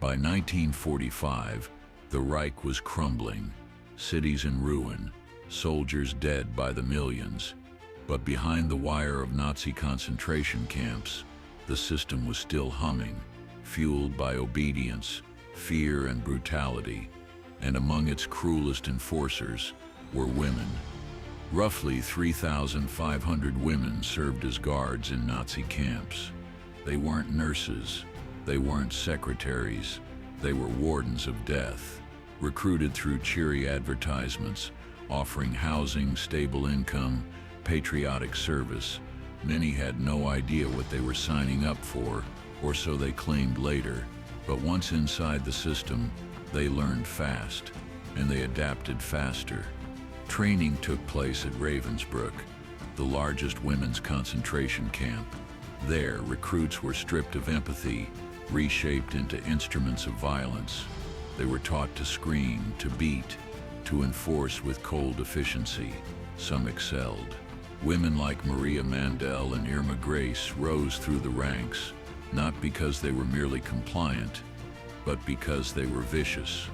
By 1945, the Reich was crumbling, cities in ruin, soldiers dead by the millions. But behind the wire of Nazi concentration camps, the system was still humming, fueled by obedience, fear, and brutality. And among its cruelest enforcers were women. Roughly 3,500 women served as guards in Nazi camps. They weren't nurses, they weren't secretaries, they were wardens of death, recruited through cheery advertisements, offering housing, stable income, patriotic service. Many had no idea what they were signing up for, or so they claimed later. But once inside the system, they learned fast, and they adapted faster. Training took place at Ravensbrück, the largest women's concentration camp. There, recruits were stripped of empathy, reshaped into instruments of violence. They were taught to scream, to beat, to enforce with cold efficiency. Some excelled. Women like Maria Mandel and Irma Grace rose through the ranks, not because they were merely compliant, but because they were vicious.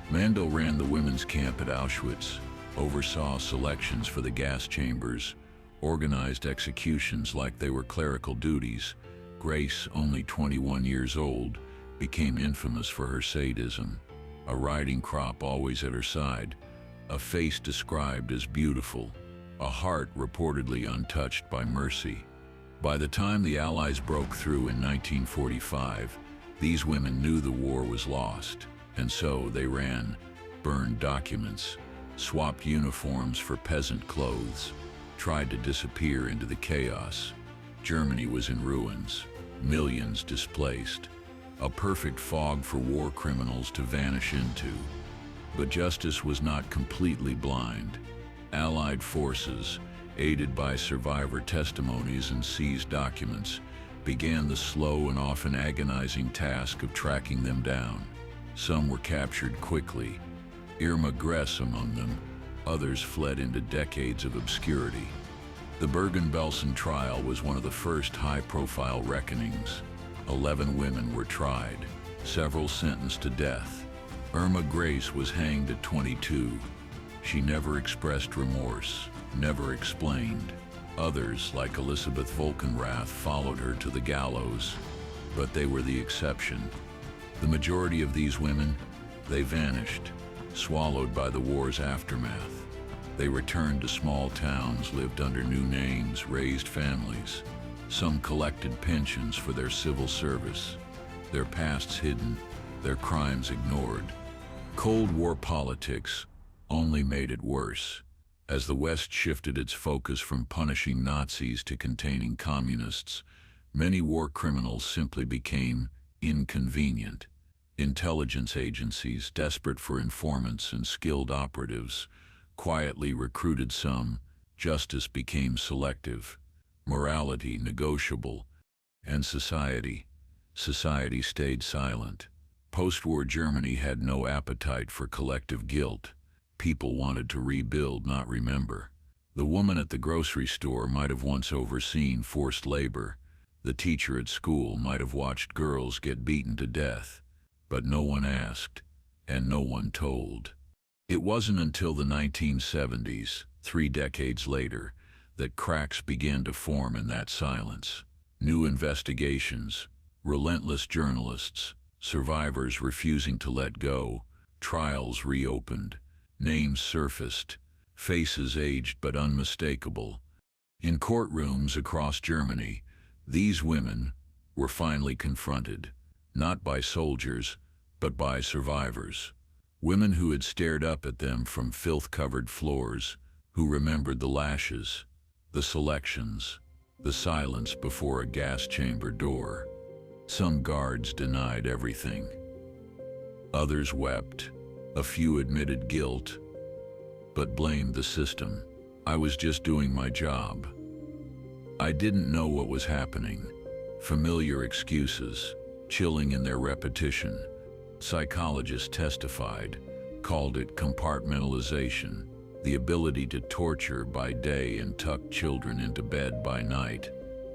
Mandel ran the women's camp at Auschwitz, oversaw selections for the gas chambers, organized executions like they were clerical duties. Grace, only 21 years old, became infamous for her sadism. A riding crop always at her side, a face described as beautiful, a heart reportedly untouched by mercy. By the time the Allies broke through in 1945, these women knew the war was lost, and so they ran, burned documents, swapped uniforms for peasant clothes, tried to disappear into the chaos. Germany was in ruins, millions displaced, a perfect fog for war criminals to vanish into. But justice was not completely blind. Allied forces, aided by survivor testimonies and seized documents, began the slow and often agonizing task of tracking them down. Some were captured quickly, Irma Gress among them. Others fled into decades of obscurity. The Bergen-Belsen trial was one of the first high-profile reckonings. 11 women were tried, several sentenced to death. Irma Grace was hanged at 22. She never expressed remorse, never explained. Others, like Elisabeth Volkenrath, followed her to the gallows, but they were the exception. The majority of these women, they vanished, swallowed by the war's aftermath. They returned to small towns, lived under new names, raised families. Some collected pensions for their civil service, their pasts hidden, their crimes ignored. Cold War politics only made it worse. As the West shifted its focus from punishing Nazis to containing communists, many war criminals simply became inconvenient. Intelligence agencies, desperate for informants and skilled operatives, quietly recruited some. Justice became selective, morality negotiable, and society stayed silent. Post-war Germany had no appetite for collective guilt. People wanted to rebuild, not remember. The woman at the grocery store might have once overseen forced labor. The teacher at school might have watched girls get beaten to death. But no one asked, and no one told. It wasn't until the 1970s, 3 decades later, that cracks began to form in that silence. New investigations, relentless journalists, survivors refusing to let go, trials reopened, names surfaced, faces aged but unmistakable. In courtrooms across Germany, these women were finally confronted, not by soldiers, but by survivors. Women who had stared up at them from filth-covered floors, who remembered the lashes, the selections, the silence before a gas chamber door. Some guards denied everything. Others wept. A few admitted guilt, but blamed the system. I was just doing my job. I didn't know what was happening. Familiar excuses, chilling in their repetition. Psychologists testified, called it compartmentalization, the ability to torture by day and tuck children into bed by night.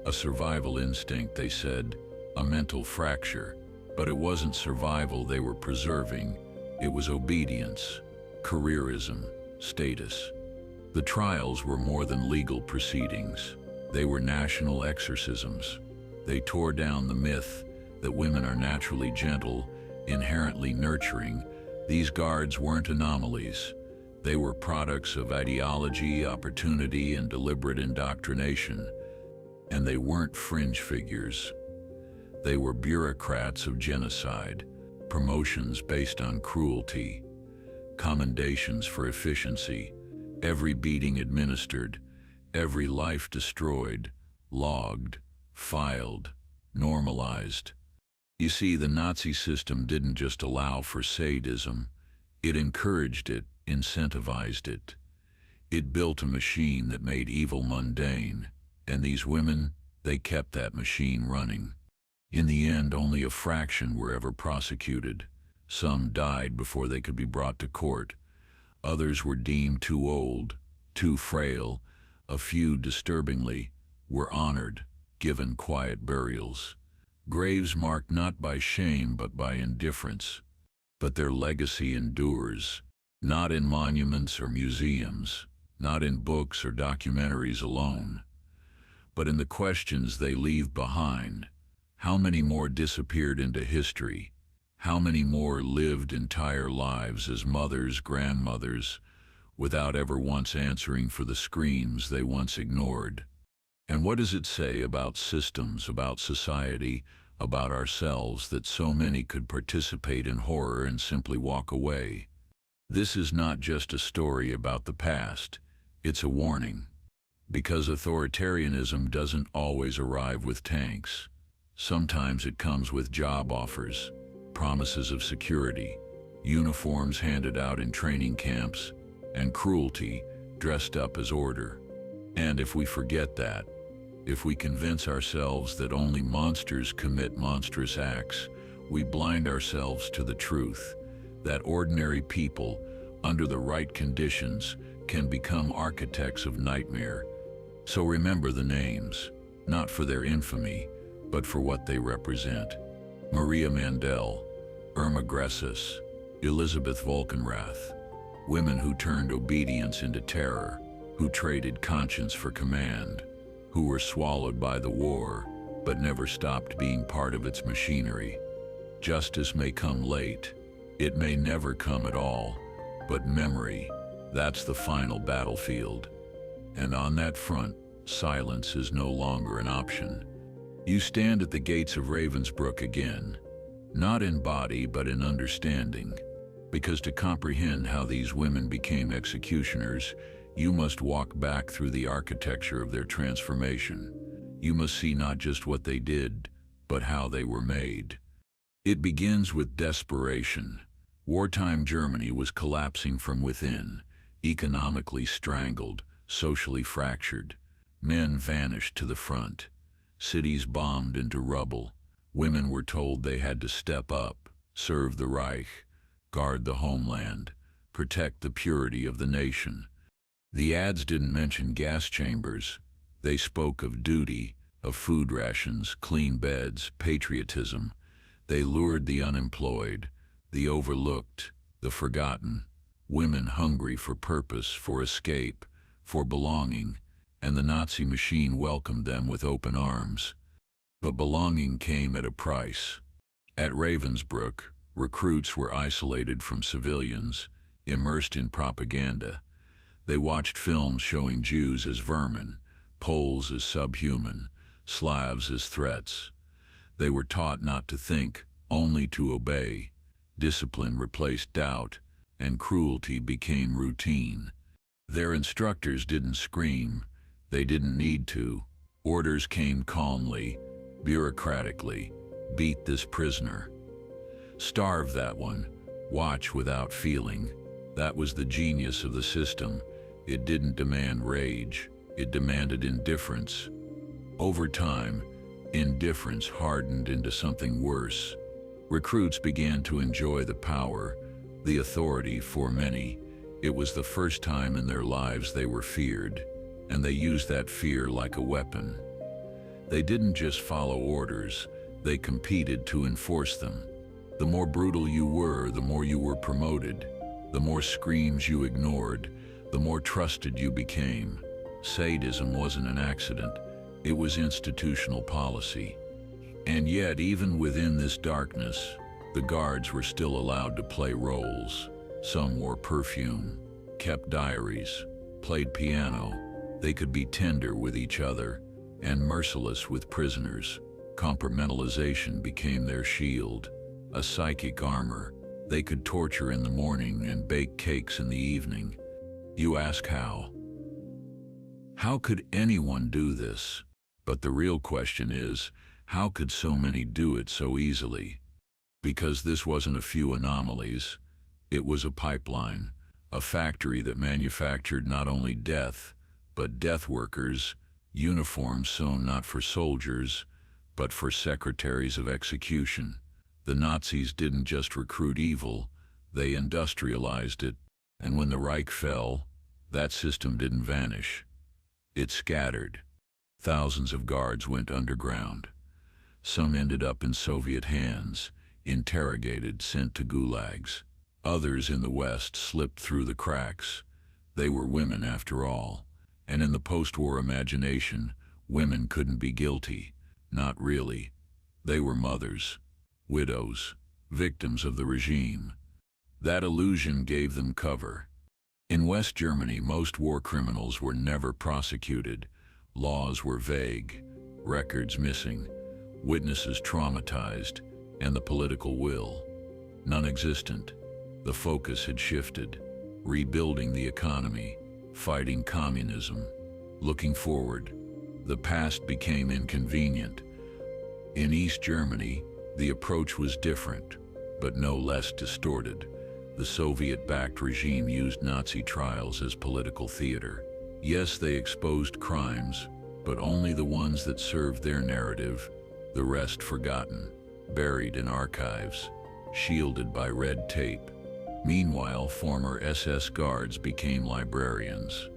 A survival instinct, they said, a mental fracture. But it wasn't survival they were preserving, it was obedience, careerism, status. The trials were more than legal proceedings. They were national exorcisms. They tore down the myth that women are naturally gentle, inherently nurturing. These guards weren't anomalies. They were products of ideology, opportunity, and deliberate indoctrination. And they weren't fringe figures. They were bureaucrats of genocide, promotions based on cruelty, commendations for efficiency, every beating administered, every life destroyed, logged, filed, normalized. You see, the Nazi system didn't just allow for sadism, it encouraged it, incentivized it. It built a machine that made evil mundane, and these women, they kept that machine running. In the end, only a fraction were ever prosecuted. Some died before they could be brought to court. Others were deemed too old, too frail. A few, disturbingly, were honored, given quiet burials. Graves marked not by shame but by indifference. But their legacy endures, not in monuments or museums, not in books or documentaries alone, but in the questions they leave behind. How many more disappeared into history? How many more lived entire lives as mothers, grandmothers, without ever once answering for the screams they once ignored? And what does it say about systems, about society, about ourselves that so many could participate in horror and simply walk away? This is not just a story about the past, it's a warning. Because authoritarianism doesn't always arrive with tanks. Sometimes it comes with job offers, promises of security, uniforms handed out in training camps, and cruelty dressed up as order. And if we forget that, if we convince ourselves that only monsters commit monstrous acts, we blind ourselves to the truth that ordinary people, under the right conditions, can become architects of nightmare. So remember the names, not for their infamy, but for what they represent. Maria Mandel, Irma Gressis, Elizabeth Volkenrath. Women who turned obedience into terror, who traded conscience for command, who were swallowed by the war, but never stopped being part of its machinery. Justice may come late, it may never come at all, but memory, that's the final battlefield. And on that front, silence is no longer an option. You stand at the gates of Ravensbrück again, not in body but in understanding, because to comprehend how these women became executioners, you must walk back through the architecture of their transformation. You must see not just what they did, but how they were made. It begins with desperation. Wartime Germany was collapsing from within, economically strangled, socially fractured. Men vanished to the front. Cities bombed into rubble. Women were told they had to step up, serve the Reich, guard the homeland, protect the purity of the nation. The ads didn't mention gas chambers. They spoke of duty, of food rations, clean beds, patriotism. They lured the unemployed, the overlooked, the forgotten, women hungry for purpose, for escape, for belonging, and the Nazi machine welcomed them with open arms. But belonging came at a price. At Ravensbrück, recruits were isolated from civilians, immersed in propaganda. They watched films showing Jews as vermin, Poles as subhuman, Slavs as threats. They were taught not to think, only to obey. Discipline replaced doubt, and cruelty became routine. Their instructors didn't scream. They didn't need to. Orders came calmly, bureaucratically. Beat this prisoner. Starve that one. Watch without feeling. That was the genius of the system. It didn't demand rage. It demanded indifference. Over time, indifference hardened into something worse. Recruits began to enjoy the power, the authority. For many, it was the first time in their lives they were feared, and they used that fear like a weapon. They didn't just follow orders, They competed to enforce them. The more brutal you were, the more you were promoted. The more screams you ignored, the more trusted you became. Sadism wasn't an accident. It was institutional policy. And yet, even within this darkness, the guards were still allowed to play roles. Some wore perfume, kept diaries, played piano. They could be tender with each other and merciless with prisoners. Compartmentalization became their shield, a psychic armor. They could torture in the morning and bake cakes in the evening. You ask how? How could anyone do this? But the real question is, how could so many do it so easily? Because this wasn't a few anomalies. It was a pipeline, a factory that manufactured not only death, but death workers, uniforms sewn not for soldiers, but for secretaries of execution. The Nazis didn't just recruit evil, they industrialized it. And when the Reich fell, that system didn't vanish. It scattered. Thousands of guards went underground. Some ended up in Soviet hands, interrogated, sent to gulags. Others in the West slipped through the cracks. They were women after all. And in the post-war imagination, women couldn't be guilty. Not really. They were mothers, widows, victims of the regime. That illusion gave them cover. In West Germany, most war criminals were never prosecuted. Laws were vague, records missing, witnesses traumatized, and the political will non-existent. The focus had shifted, rebuilding the economy, fighting communism, looking forward. The past became inconvenient. In East Germany, the approach was different, but no less distorted. The Soviet-backed regime used Nazi trials as political theater. Yes, they exposed crimes, but only the ones that served their narrative, the rest forgotten, buried in archives, shielded by red tape. Meanwhile, former SS guards became librarians,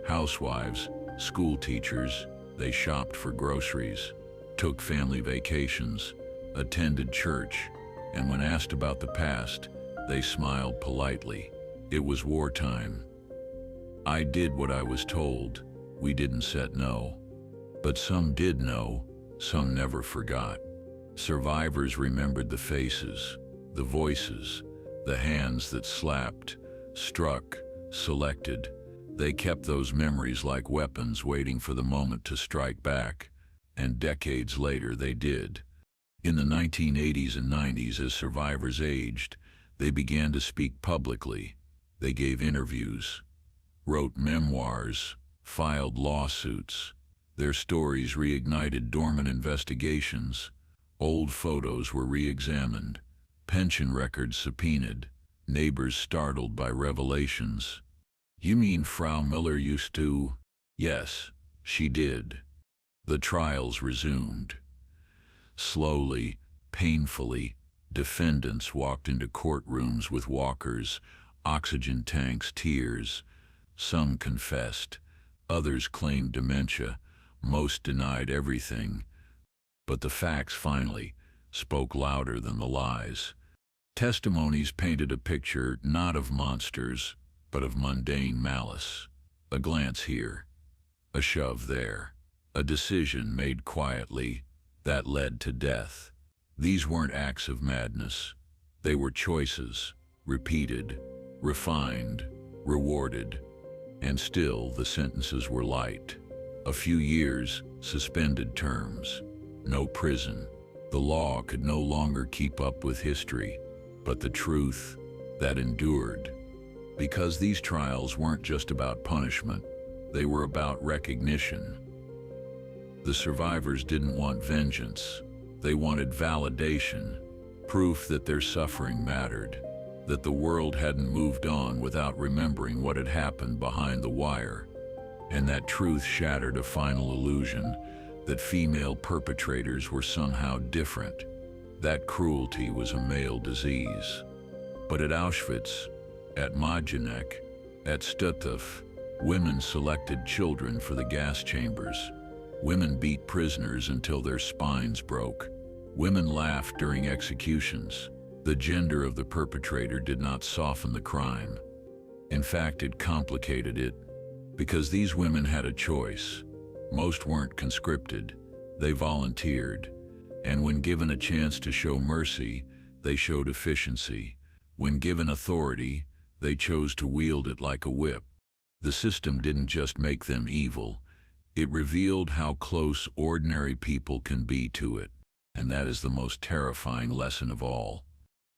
housewives, school teachers. They shopped for groceries, took family vacations, attended church, and when asked about the past, they smiled politely. It was wartime. I did what I was told. We didn't set no. But some did know, some never forgot. Survivors remembered the faces, the voices, the hands that slapped, struck, selected. They kept those memories like weapons waiting for the moment to strike back, and decades later they did. In the 1980s and 90s, as survivors aged, they began to speak publicly. They gave interviews, wrote memoirs, filed lawsuits. Their stories reignited dormant investigations. Old photos were re-examined, pension records subpoenaed, neighbors startled by revelations. You mean Frau Miller used to? Yes, she did. The trials resumed. Slowly, painfully, defendants walked into courtrooms with walkers, oxygen tanks, tears. Some confessed, others claimed dementia, most denied everything. But the facts finally spoke louder than the lies. Testimonies painted a picture not of monsters, but of mundane malice. A glance here, a shove there, a decision made quietly that led to death. These weren't acts of madness. They were choices, repeated, refined, rewarded. And still the sentences were light. A few years, suspended terms, no prison. The law could no longer keep up with history, but the truth, that endured. Because these trials weren't just about punishment, they were about recognition. The survivors didn't want vengeance. They wanted validation, proof that their suffering mattered, that the world hadn't moved on without remembering what had happened behind the wire. And that truth shattered a final illusion that female perpetrators were somehow different, that cruelty was a male disease. But at Auschwitz, at Majdanek, at Stutthof, women selected children for the gas chambers. Women beat prisoners until their spines broke. Women laughed during executions. The gender of the perpetrator did not soften the crime. In fact, it complicated it, because these women had a choice. Most weren't conscripted. They volunteered. And when given a chance to show mercy, they showed efficiency. When given authority, they chose to wield it like a whip. The system didn't just make them evil, it revealed how close ordinary people can be to it. And that is the most terrifying lesson of all.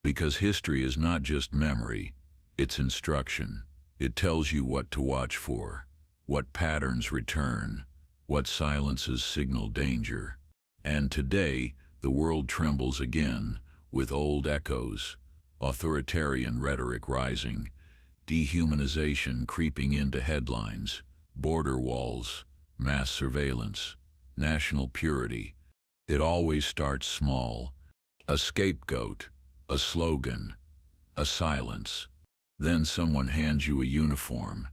Because history is not just memory, it's instruction. It tells you what to watch for, what patterns return, what silences signal danger. And today, the world trembles again, with old echoes, authoritarian rhetoric rising, dehumanization creeping into headlines, border walls, mass surveillance, national purity. It always starts small. A scapegoat, a slogan, a silence. Then someone hands you a uniform,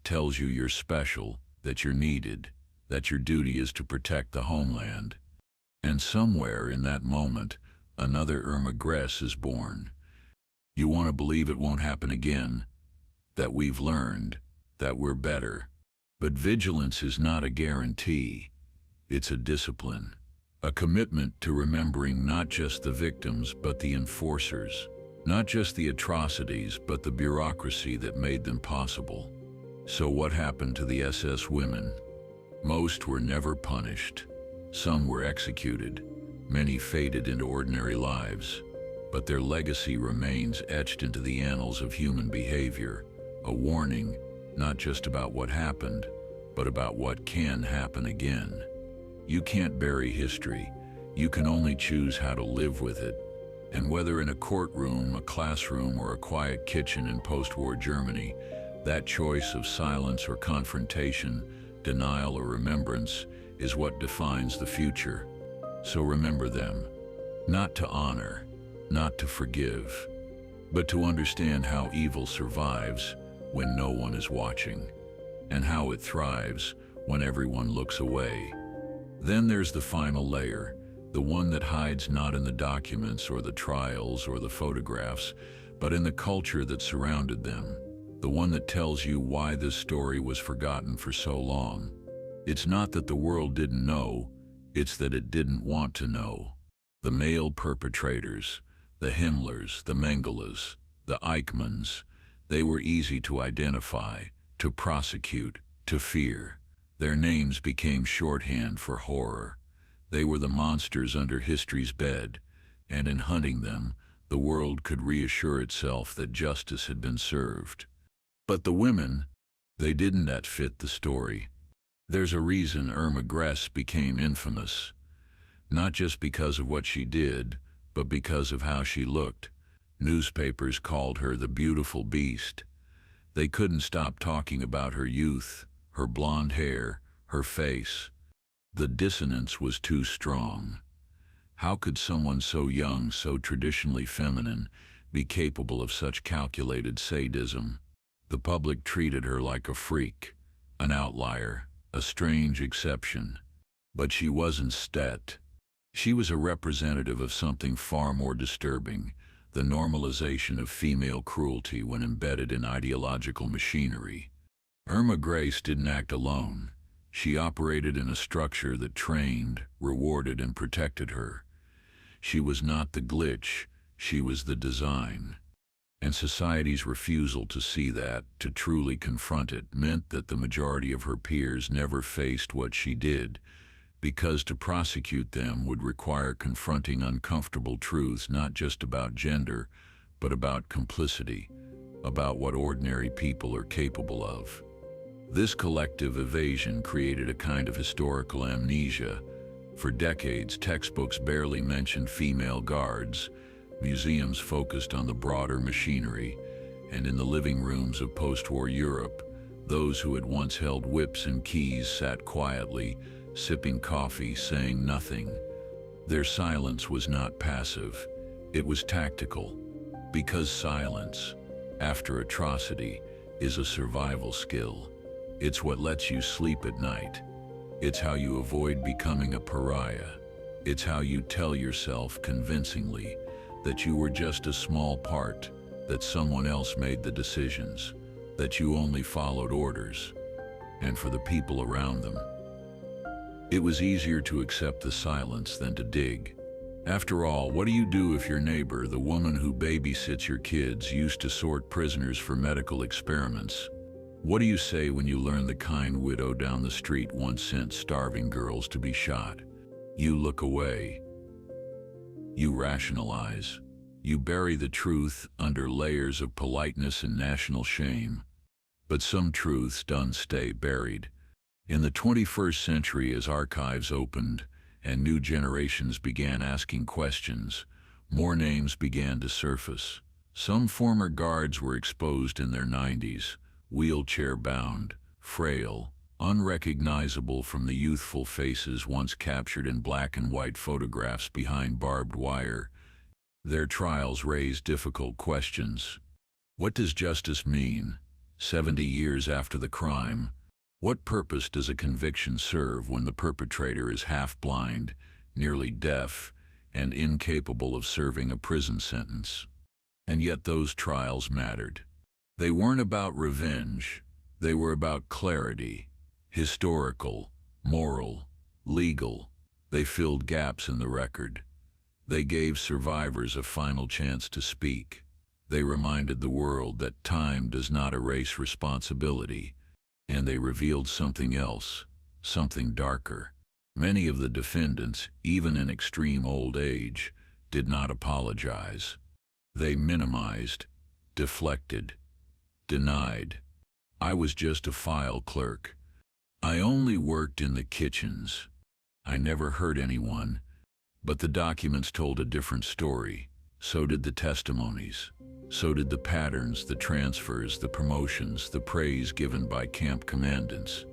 tells you you're special, that you're needed, that your duty is to protect the homeland. And somewhere in that moment, another Irma Gress is born. You want to believe it won't happen again, that we've learned, that we're better. But vigilance is not a guarantee. It's a discipline, a commitment to remembering not just the victims but the enforcers, not just the atrocities but the bureaucracy that made them possible. So what happened to the SS women? Most were never punished. Some were executed. Many faded into ordinary lives. But their legacy remains etched into the annals of human behavior, a warning not just about what happened, but about what can happen again. You can't bury history. You can only choose how to live with it. And whether in a courtroom, a classroom, or a quiet kitchen in post-war Germany, that choice of silence or confrontation, denial or remembrance, is what defines the future. So remember them, not to honor, not to forgive, but to understand how evil survives when no one is watching, and how it thrives when everyone looks away. Then there's the final layer, the one that hides not in the documents or the trials or the photographs, but in the culture that surrounded them, the one that tells you why this story was forgotten for so long. It's not that the world didn't know, it's that it didn't want to know. The male perpetrators, the Himmlers, the Mengeles, the Eichmanns, they were easy to identify, to prosecute, to fear. Their names became shorthand for horror. They were the monsters under history's bed, and in hunting them, the world could reassure itself that justice had been served. But the women, they didn't that fit the story. There's a reason Irma Gress became infamous, not just because of what she did, but because of how she looked. Newspapers called her the beautiful beast. They couldn't stop talking about her youth, her blonde hair, her face. The dissonance was too strong. How could someone so young, so traditionally feminine, be capable of such calculated sadism? The public treated her like a freak, an outlier, a strange exception. But she wasn't Stet. She was a representative of something far more disturbing, the normalization of female cruelty when embedded in ideological machinery. Irma Gress didn't act alone. She operated in a structure that trained, rewarded, and protected her. She was not the glitch, she was the design. And society's refusal to see that, to truly confront it, meant that the majority of her peers never faced what she did, because to prosecute them would require confronting uncomfortable truths not just about gender, but about complicity, about what ordinary people are capable of. This collective evasion created a kind of historical amnesia. For decades, textbooks barely mentioned female guards. Museums focused on the broader machinery, and in the living rooms of post-war Europe, those who had once held whips and keys sat quietly, sipping coffee, saying nothing. Their silence was not passive, it was tactical, because silence, after atrocity, is a survival skill. It's what lets you sleep at night. It's how you avoid becoming a pariah. It's how you tell yourself convincingly that you were just a small part, that someone else made the decisions, that you only followed orders, and for the people around them. It was easier to accept the silence than to dig. After all, what do you do if your neighbor, the woman who babysits your kids, used to sort prisoners for medical experiments? What do you say when you learn the kind widow down the street once sent starving girls to be shot? You look away. You rationalize. You bury the truth under layers of politeness and national shame. But some truths don't stay buried. In the 21st century, as archives opened and new generations began asking questions, more names began to surface. Some former guards were exposed in their 90s, wheelchair-bound, frail, unrecognizable from the youthful faces once captured in black and white photographs behind barbed wire. Their trials raised difficult questions. What does justice mean? 70 years after the crime, what purpose does a conviction serve when the perpetrator is half-blind, nearly deaf, and incapable of serving a prison sentence? And yet those trials mattered. They weren't about revenge. They were about clarity, historical, moral, legal. They filled gaps in the record. They gave survivors a final chance to speak. They reminded the world that time does not erase responsibility. And they revealed something else, something darker. Many of the defendants, even in extreme old age, did not apologize. They minimized, deflected, denied. I was just a file clerk. I only worked in the kitchens. I never hurt anyone. But the documents told a different story. So did the testimonies. So did the patterns, the transfers, the promotions, the praise given by camp commandants.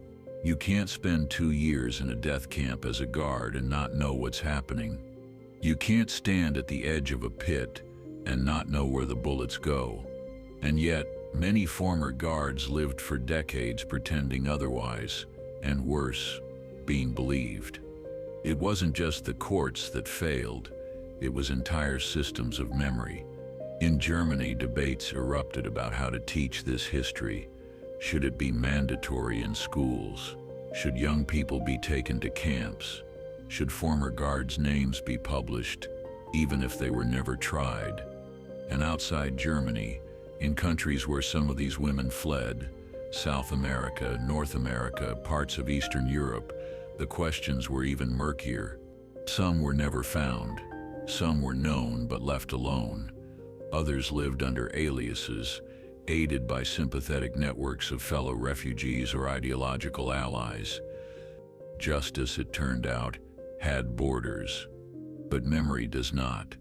You can't spend 2 years in a death camp as a guard and not know what's happening. You can't stand at the edge of a pit and not know where the bullets go. And yet, many former guards lived for decades pretending otherwise, and worse, being believed. It wasn't just the courts that failed, it was entire systems of memory. In Germany, debates erupted about how to teach this history. Should it be mandatory in schools? Should young people be taken to camps? Should former guards' names be published, even if they were never tried? And outside Germany, in countries where some of these women fled, South America, North America, parts of Eastern Europe, the questions were even murkier. Some were never found. Some were known but left alone. Others lived under aliases, aided by sympathetic networks of fellow refugees or ideological allies. Justice, it turned out, had borders. But memory does not.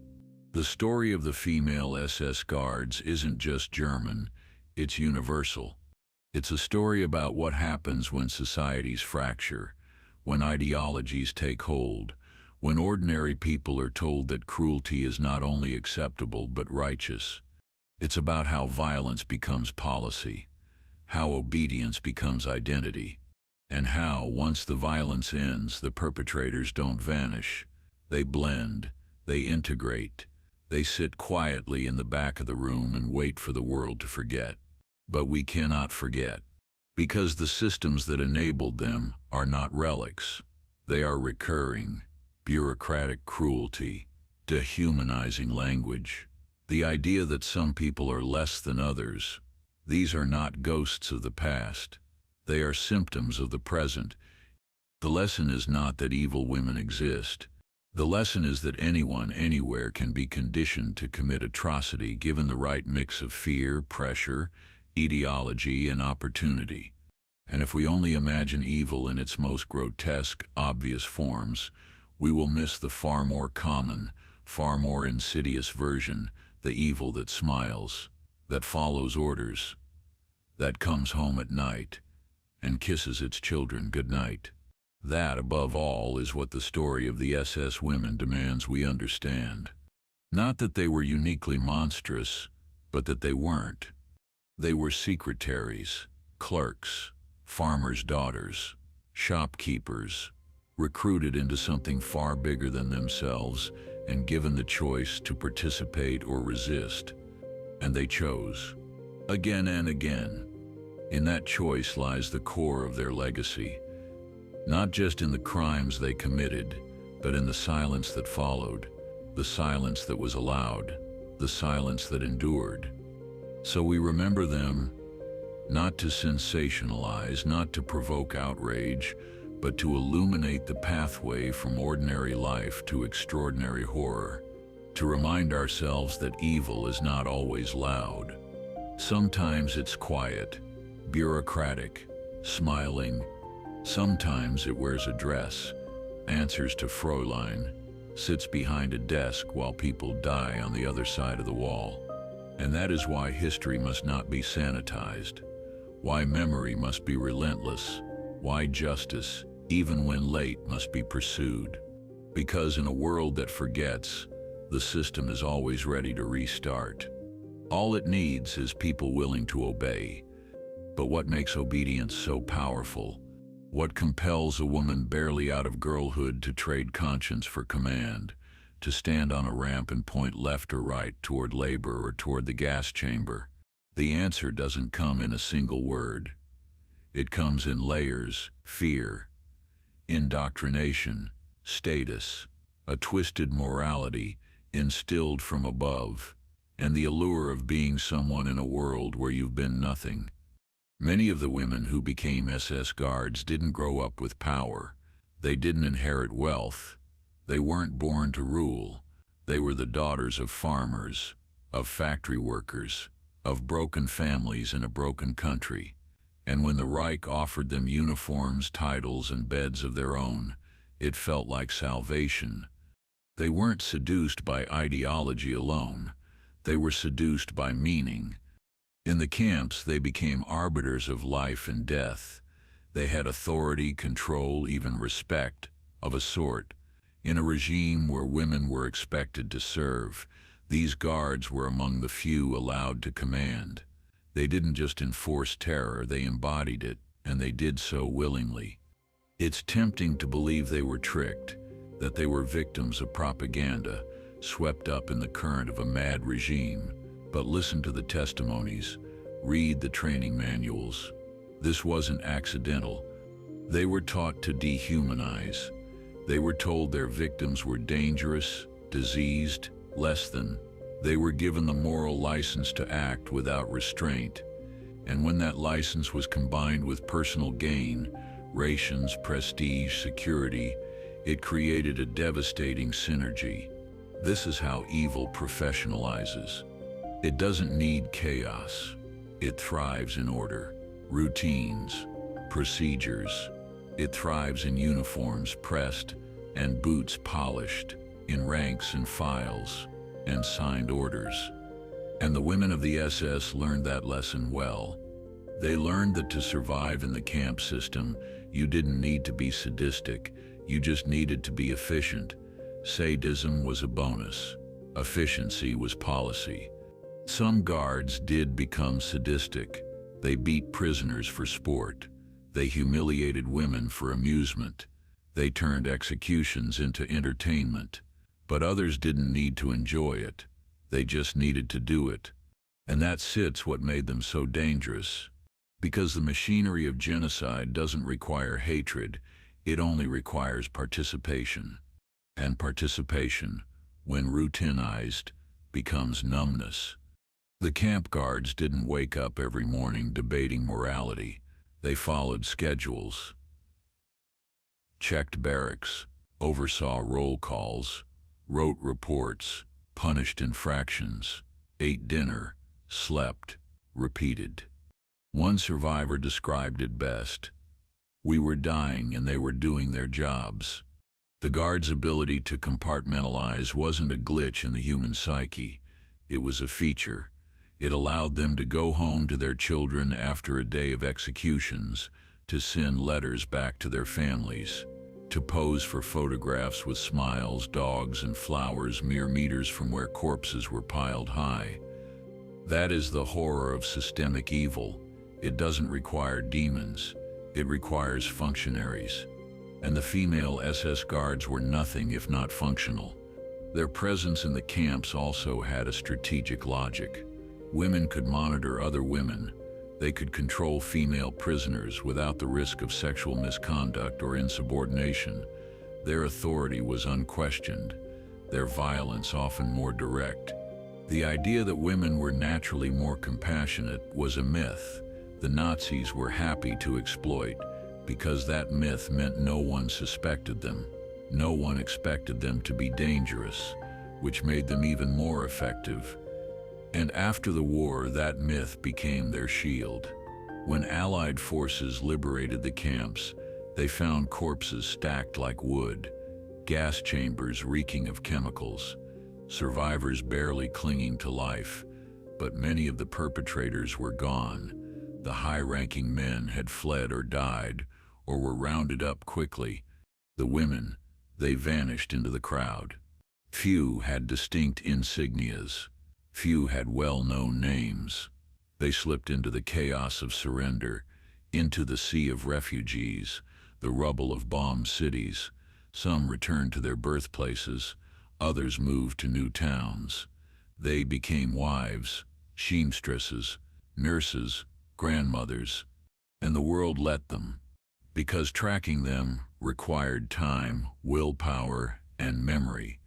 The story of the female SS guards isn't just German, it's universal. It's a story about what happens when societies fracture, when ideologies take hold, when ordinary people are told that cruelty is not only acceptable but righteous. It's about how violence becomes policy, how obedience becomes identity, and how, once the violence ends, the perpetrators don't vanish. They blend, they integrate, they sit quietly in the back of the room and wait for the world to forget. But we cannot forget, because the systems that enabled them are not relics. They are recurring. Bureaucratic cruelty, dehumanizing language, the idea that some people are less than others. These are not ghosts of the past. They are symptoms of the present. The lesson is not that evil women exist. The lesson is that anyone, anywhere can be conditioned to commit atrocity given the right mix of fear, pressure, ideology, and opportunity. And if we only imagine evil in its most grotesque, obvious forms, we will miss the far more common, far more insidious version, the evil that smiles, that follows orders, that comes home at night and kisses its children goodnight. That, above all, is what the story of the SS women demands we understand. Not that they were uniquely monstrous, but that they weren't. They were secretaries, clerks, farmers' daughters, shopkeepers, recruited into something far bigger than themselves, and given the choice to participate or resist. And they chose, again and again. In that choice lies the core of their legacy, not just in the crimes they committed, but in the silence that followed, the silence that was allowed, the silence that endured. So we remember them, not to sensationalize, not to provoke outrage, but to illuminate the pathway from ordinary life to extraordinary horror, to remind ourselves that evil is not always loud. Sometimes it's quiet, bureaucratic, smiling. Sometimes it wears a dress, answers to Fräulein, sits behind a desk while people die on the other side of the wall. And that is why history must not be sanitized, why memory must be relentless, why justice, even when late, must be pursued. Because in a world that forgets, the system is always ready to restart. All it needs is people willing to obey. But what makes obedience so powerful? What compels a woman barely out of girlhood to trade conscience for command, to stand on a ramp and point left or right toward labor or toward the gas chamber? The answer doesn't come in a single word. It comes in layers: fear, indoctrination, status, a twisted morality instilled from above, and the allure of being someone in a world where you've been nothing. Many of the women who became SS guards didn't grow up with power. They didn't inherit wealth. They weren't born to rule. They were the daughters of farmers, of factory workers, of broken families in a broken country. And when the Reich offered them uniforms, titles, and beds of their own, it felt like salvation. They weren't seduced by ideology alone. They were seduced by meaning. In the camps, they became arbiters of life and death. They had authority, control, even respect, of a sort. In a regime where women were expected to serve, these guards were among the few allowed to command. They didn't just enforce terror, they embodied it, and they did so willingly. It's tempting to believe they were tricked, that they were victims of propaganda, swept up in the current of a mad regime. But listen to the testimonies, read the training manuals. This wasn't accidental. They were taught to dehumanize. They were told their victims were dangerous, diseased, less than. They were given the moral license to act without restraint. And when that license was combined with personal gain, rations, prestige, security, it created a devastating synergy. This is how evil professionalizes. It doesn't need chaos. It thrives in order, routines, procedures. It thrives in uniforms pressed and boots polished, in ranks and files, and signed orders. And the women of the SS learned that lesson well. They learned that to survive in the camp system, you didn't need to be sadistic, you just needed to be efficient. Sadism was a bonus. Efficiency was policy. Some guards did become sadistic. They beat prisoners for sport. They humiliated women for amusement. They turned executions into entertainment. But others didn't need to enjoy it. They just needed to do it. And that's what made them so dangerous. Because the machinery of genocide doesn't require hatred, it only requires participation. And participation, when routinized, becomes numbness. The camp guards didn't wake up every morning debating morality. They followed schedules, checked barracks, oversaw roll calls, wrote reports, punished infractions, ate dinner, slept, repeated. One survivor described it best. We were dying and they were doing their jobs. The guards' ability to compartmentalize wasn't a glitch in the human psyche. It was a feature. It allowed them to go home to their children after a day of executions, to send letters back to their families, to pose for photographs with smiles, dogs, and flowers mere meters from where corpses were piled high. That is the horror of systemic evil. It doesn't require demons. It requires functionaries. and the female SS guards were nothing if not functional. Their presence in the camps also had a strategic logic. Women could monitor other women. They could control female prisoners without the risk of sexual misconduct or insubordination. Their authority was unquestioned, their violence often more direct. The idea that women were naturally more compassionate was a myth the Nazis were happy to exploit, because that myth meant no one suspected them. No one expected them to be dangerous, which made them even more effective. And after the war, that myth became their shield. When Allied forces liberated the camps, they found corpses stacked like wood, gas chambers reeking of chemicals, survivors barely clinging to life, but many of the perpetrators were gone. The high-ranking men had fled or died, or were rounded up quickly. The women, they vanished into the crowd. Few had distinct insignias. Few had well-known names. They slipped into the chaos of surrender, into the sea of refugees, the rubble of bombed cities. Some returned to their birthplaces, others moved to new towns. They became wives, seamstresses, nurses, grandmothers, and the world let them, because tracking them required time, willpower, and memory.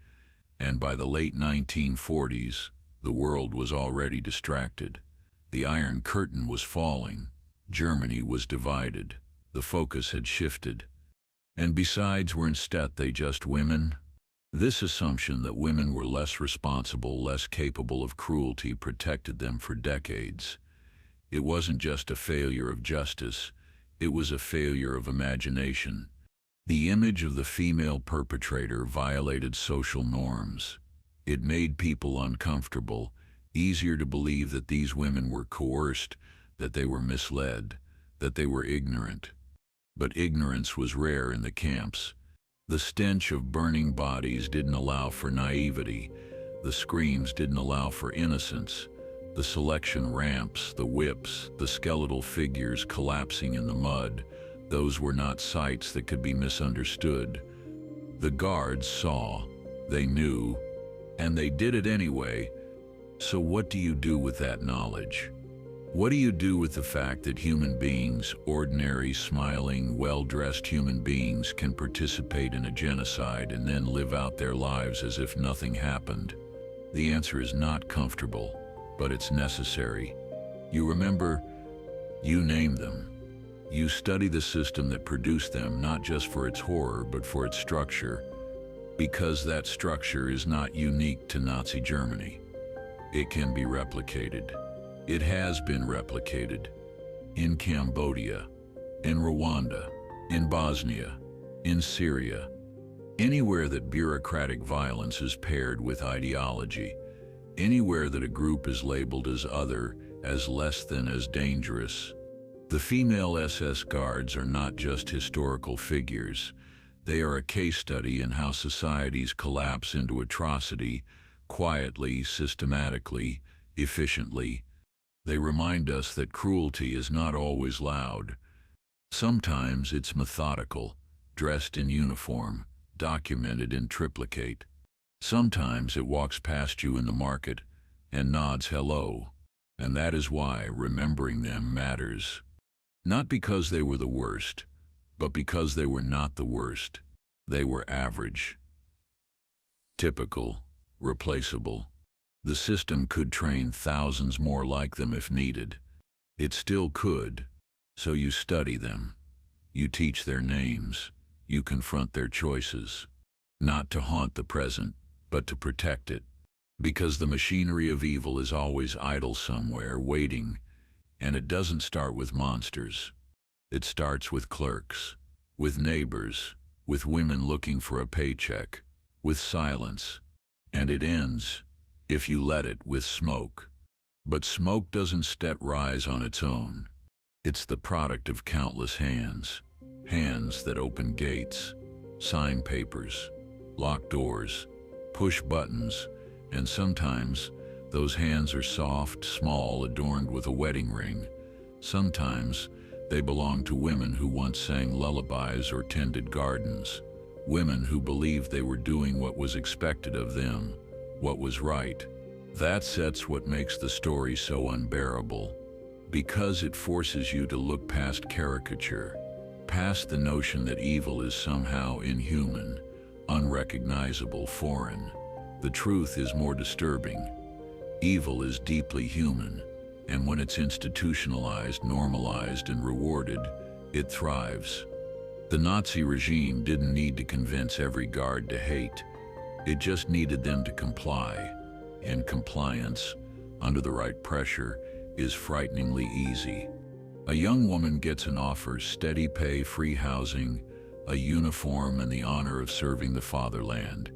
And by the late 1940s, the world was already distracted. The Iron Curtain was falling. Germany was divided. The focus had shifted. And besides, were instead they just women? This assumption that women were less responsible, less capable of cruelty protected them for decades. It wasn't just a failure of justice, it was a failure of imagination. The image of the female perpetrator violated social norms. It made people uncomfortable, easier to believe that these women were coerced, that they were misled, that they were ignorant. But ignorance was rare in the camps. The stench of burning bodies didn't allow for naivety. The screams didn't allow for innocence. The selection ramps, the whips, the skeletal figures collapsing in the mud, those were not sights that could be misunderstood. The guards saw, they knew, and they did it anyway. So what do you do with that knowledge? What do you do with the fact that human beings, ordinary, smiling, well-dressed human beings, can participate in a genocide and then live out their lives as if nothing happened? The answer is not comfortable, but it's necessary. You remember, you name them. You study the system that produced them, not just for its horror, but for its structure, because that structure is not unique to Nazi Germany. It can be replicated. It has been replicated in Cambodia, in Rwanda, in Bosnia, in Syria, anywhere that bureaucratic violence is paired with ideology, anywhere that a group is labeled as other, as less than, as dangerous. The female SS guards are not just historical figures. They are a case study in how societies collapse into atrocity, quietly, systematically, efficiently. They remind us that cruelty is not always loud. Sometimes it's methodical, dressed in uniform, documented in triplicate. Sometimes it walks past you in the market and nods hello, and that is why remembering them matters. Not because they were the worst, but because they were not the worst. They were average, typical, replaceable. The system could train thousands more like them if needed. It still could. So you study them. You teach their names. You confront their choices. Not to haunt the present, but to protect it. Because the machinery of evil is always idle somewhere, waiting. And it doesn't start with monsters. It starts with clerks, with neighbors, with women looking for a paycheck, with silence. And it ends, if you let it, with smoke. But smoke doesn't rise on its own. It's the product of countless hands. Hands that open gates, sign papers, lock doors, push buttons, and sometimes those hands are soft, small, adorned with a wedding ring. Sometimes They belonged to women who once sang lullabies or tended gardens, women who believed they were doing what was expected of them, what was right. That sets what makes the story so unbearable, because it forces you to look past caricature, past the notion that evil is somehow inhuman, unrecognizable, foreign. The truth is more disturbing. Evil is deeply human, and when it's institutionalized, normalized, and rewarded, it thrives. The Nazi regime didn't need to convince every guard to hate. It just needed them to comply. And compliance, under the right pressure, is frighteningly easy. A young woman gets an offer: steady pay, free housing, a uniform, and the honor of serving the fatherland.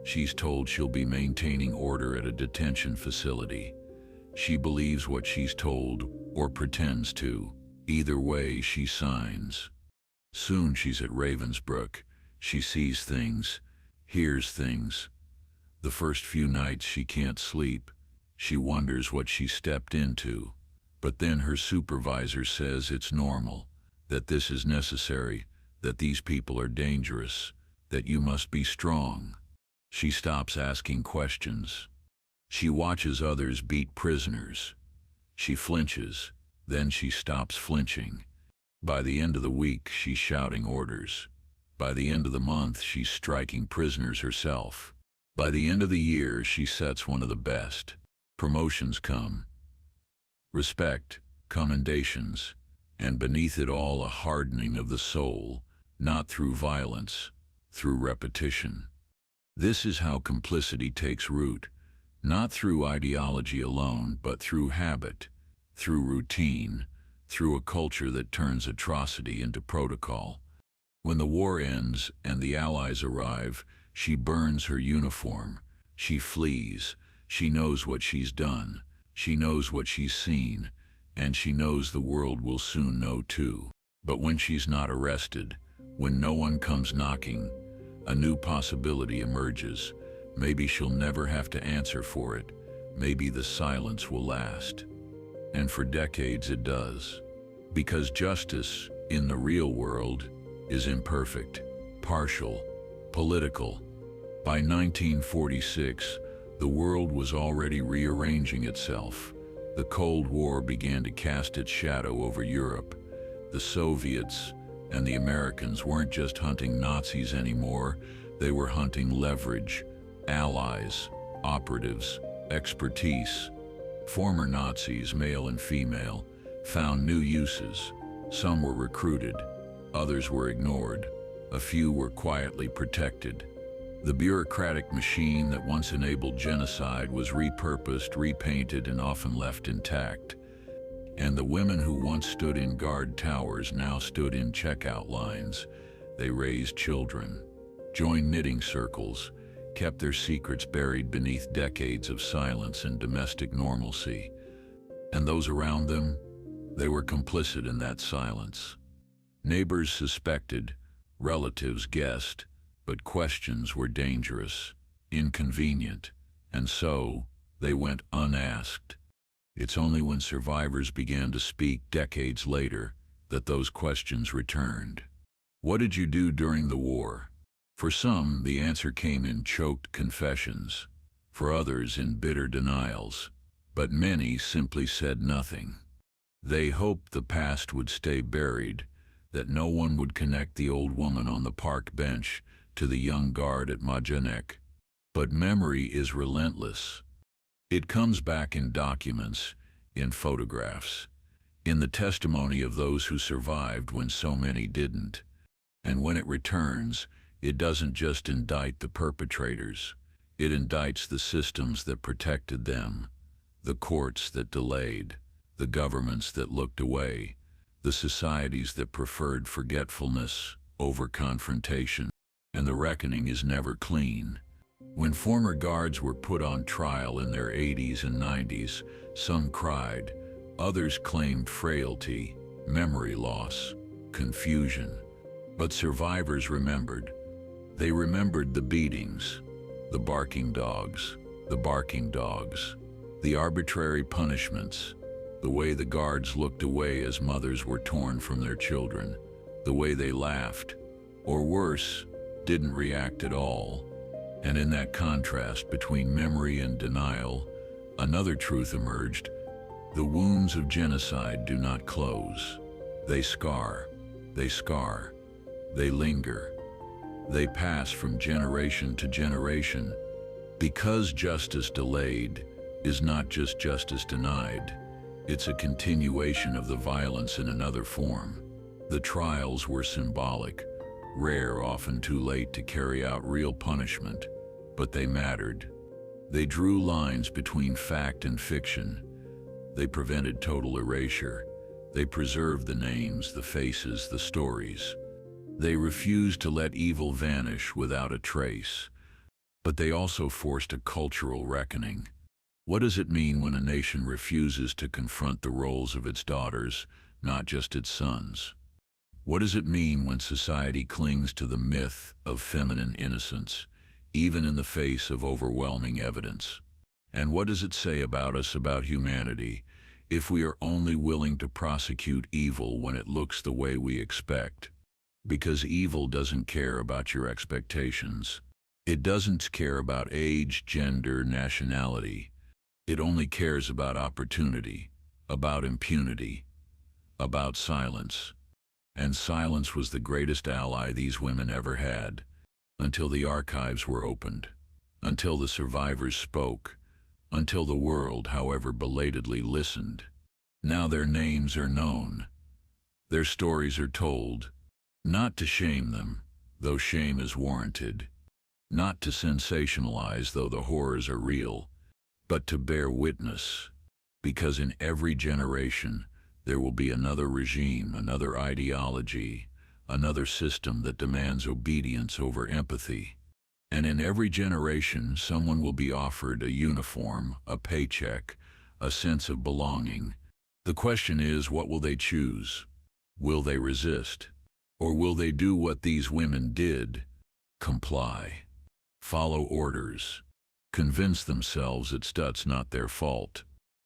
She's told she'll be maintaining order at a detention facility. She believes what she's told, or pretends to. Either way, she signs. Soon she's at Ravensbrück. She sees things, hears things. The first few nights she can't sleep. She wonders what she stepped into. But then her supervisor says it's normal, that this is necessary, that these people are dangerous, that you must be strong. She stops asking questions. She watches others beat prisoners. She flinches, then she stops flinching. By the end of the week, she's shouting orders. By the end of the month, she's striking prisoners herself. By the end of the year, she sets one of the best. Promotions come, respect, commendations, and beneath it all a hardening of the soul, not through violence, through repetition. This is how complicity takes root, not through ideology alone, but through habit, through routine, through a culture that turns atrocity into protocol. When the war ends and the Allies arrive, she burns her uniform. She flees. She knows what she's done. She knows what she's seen. And she knows the world will soon know too. But when she's not arrested, when no one comes knocking, a new possibility emerges. Maybe she'll never have to answer for it. Maybe the silence will last. And for decades it does. Because justice, in the real world, is imperfect, partial, political. By 1946, the world was already rearranging itself. The Cold War began to cast its shadow over Europe. The Soviets and the Americans weren't just hunting Nazis anymore. They were hunting leverage, allies, operatives, expertise. Former Nazis, male and female, found new uses. Some were recruited, others were ignored, a few were quietly protected. The bureaucratic machine that once enabled genocide was repurposed, repainted, and often left intact. And the women who once stood in guard towers now stood in checkout lines. They raised children, joined knitting circles, kept their secrets buried beneath decades of silence and domestic normalcy. And those around them, they were complicit in that silence. Neighbors suspected, relatives guessed, but questions were dangerous, inconvenient, and so they went unasked. It's only when survivors began to speak decades later that those questions returned. What did you do during the war? For some, the answer came in choked confessions. For others, in bitter denials. But many simply said nothing. They hoped the past would stay buried, that no one would connect the old woman on the park bench to the young guard at Majdanek. But memory is relentless. It comes back in documents, in photographs, in the testimony of those who survived when so many didn't. And when it returns, it doesn't just indict the perpetrators. It indicts the systems that protected them, the courts that delayed, the governments that looked away, the societies that preferred forgetfulness over confrontation. And the reckoning is never clean. When former guards were put on trial in their 80s and 90s, some cried, others claimed frailty, memory loss, confusion. But survivors remembered. They remembered the beatings, the barking dogs, the arbitrary punishments, The way the guards looked away as mothers were torn from their children. The way they laughed, or worse, didn't react at all. And in that contrast between memory and denial, another truth emerged. The wounds of genocide do not close. They scar, they linger. They pass from generation to generation. Because justice delayed is not just justice denied, it's a continuation of the violence in another form. The trials were symbolic, rare, often too late to carry out real punishment, but they mattered. They drew lines between fact and fiction. They prevented total erasure. They preserved the names, the faces, the stories. They refused to let evil vanish without a trace. But they also forced a cultural reckoning. What does it mean when a nation refuses to confront the roles of its daughters, not just its sons? What does it mean when society clings to the myth of feminine innocence, even in the face of overwhelming evidence? And what does it say about us, about humanity, if we are only willing to prosecute evil when it looks the way we expect? Because evil doesn't care about your expectations. It doesn't care about age, gender, nationality. It only cares about opportunity, about impunity, about silence. And silence was the greatest ally these women ever had, until the archives were opened, until the survivors spoke, until the world, however belatedly, listened. Now their names are known. Their stories are told, not to shame them, though shame is warranted, not to sensationalize, though the horrors are real, but to bear witness, because in every generation there will be another regime, another ideology, another system that demands obedience over empathy. And in every generation, someone will be offered a uniform, a paycheck, a sense of belonging. The question is, what will they choose? Will they resist? Or will they do what these women did? Comply. Follow orders. Convince themselves it's not their fault.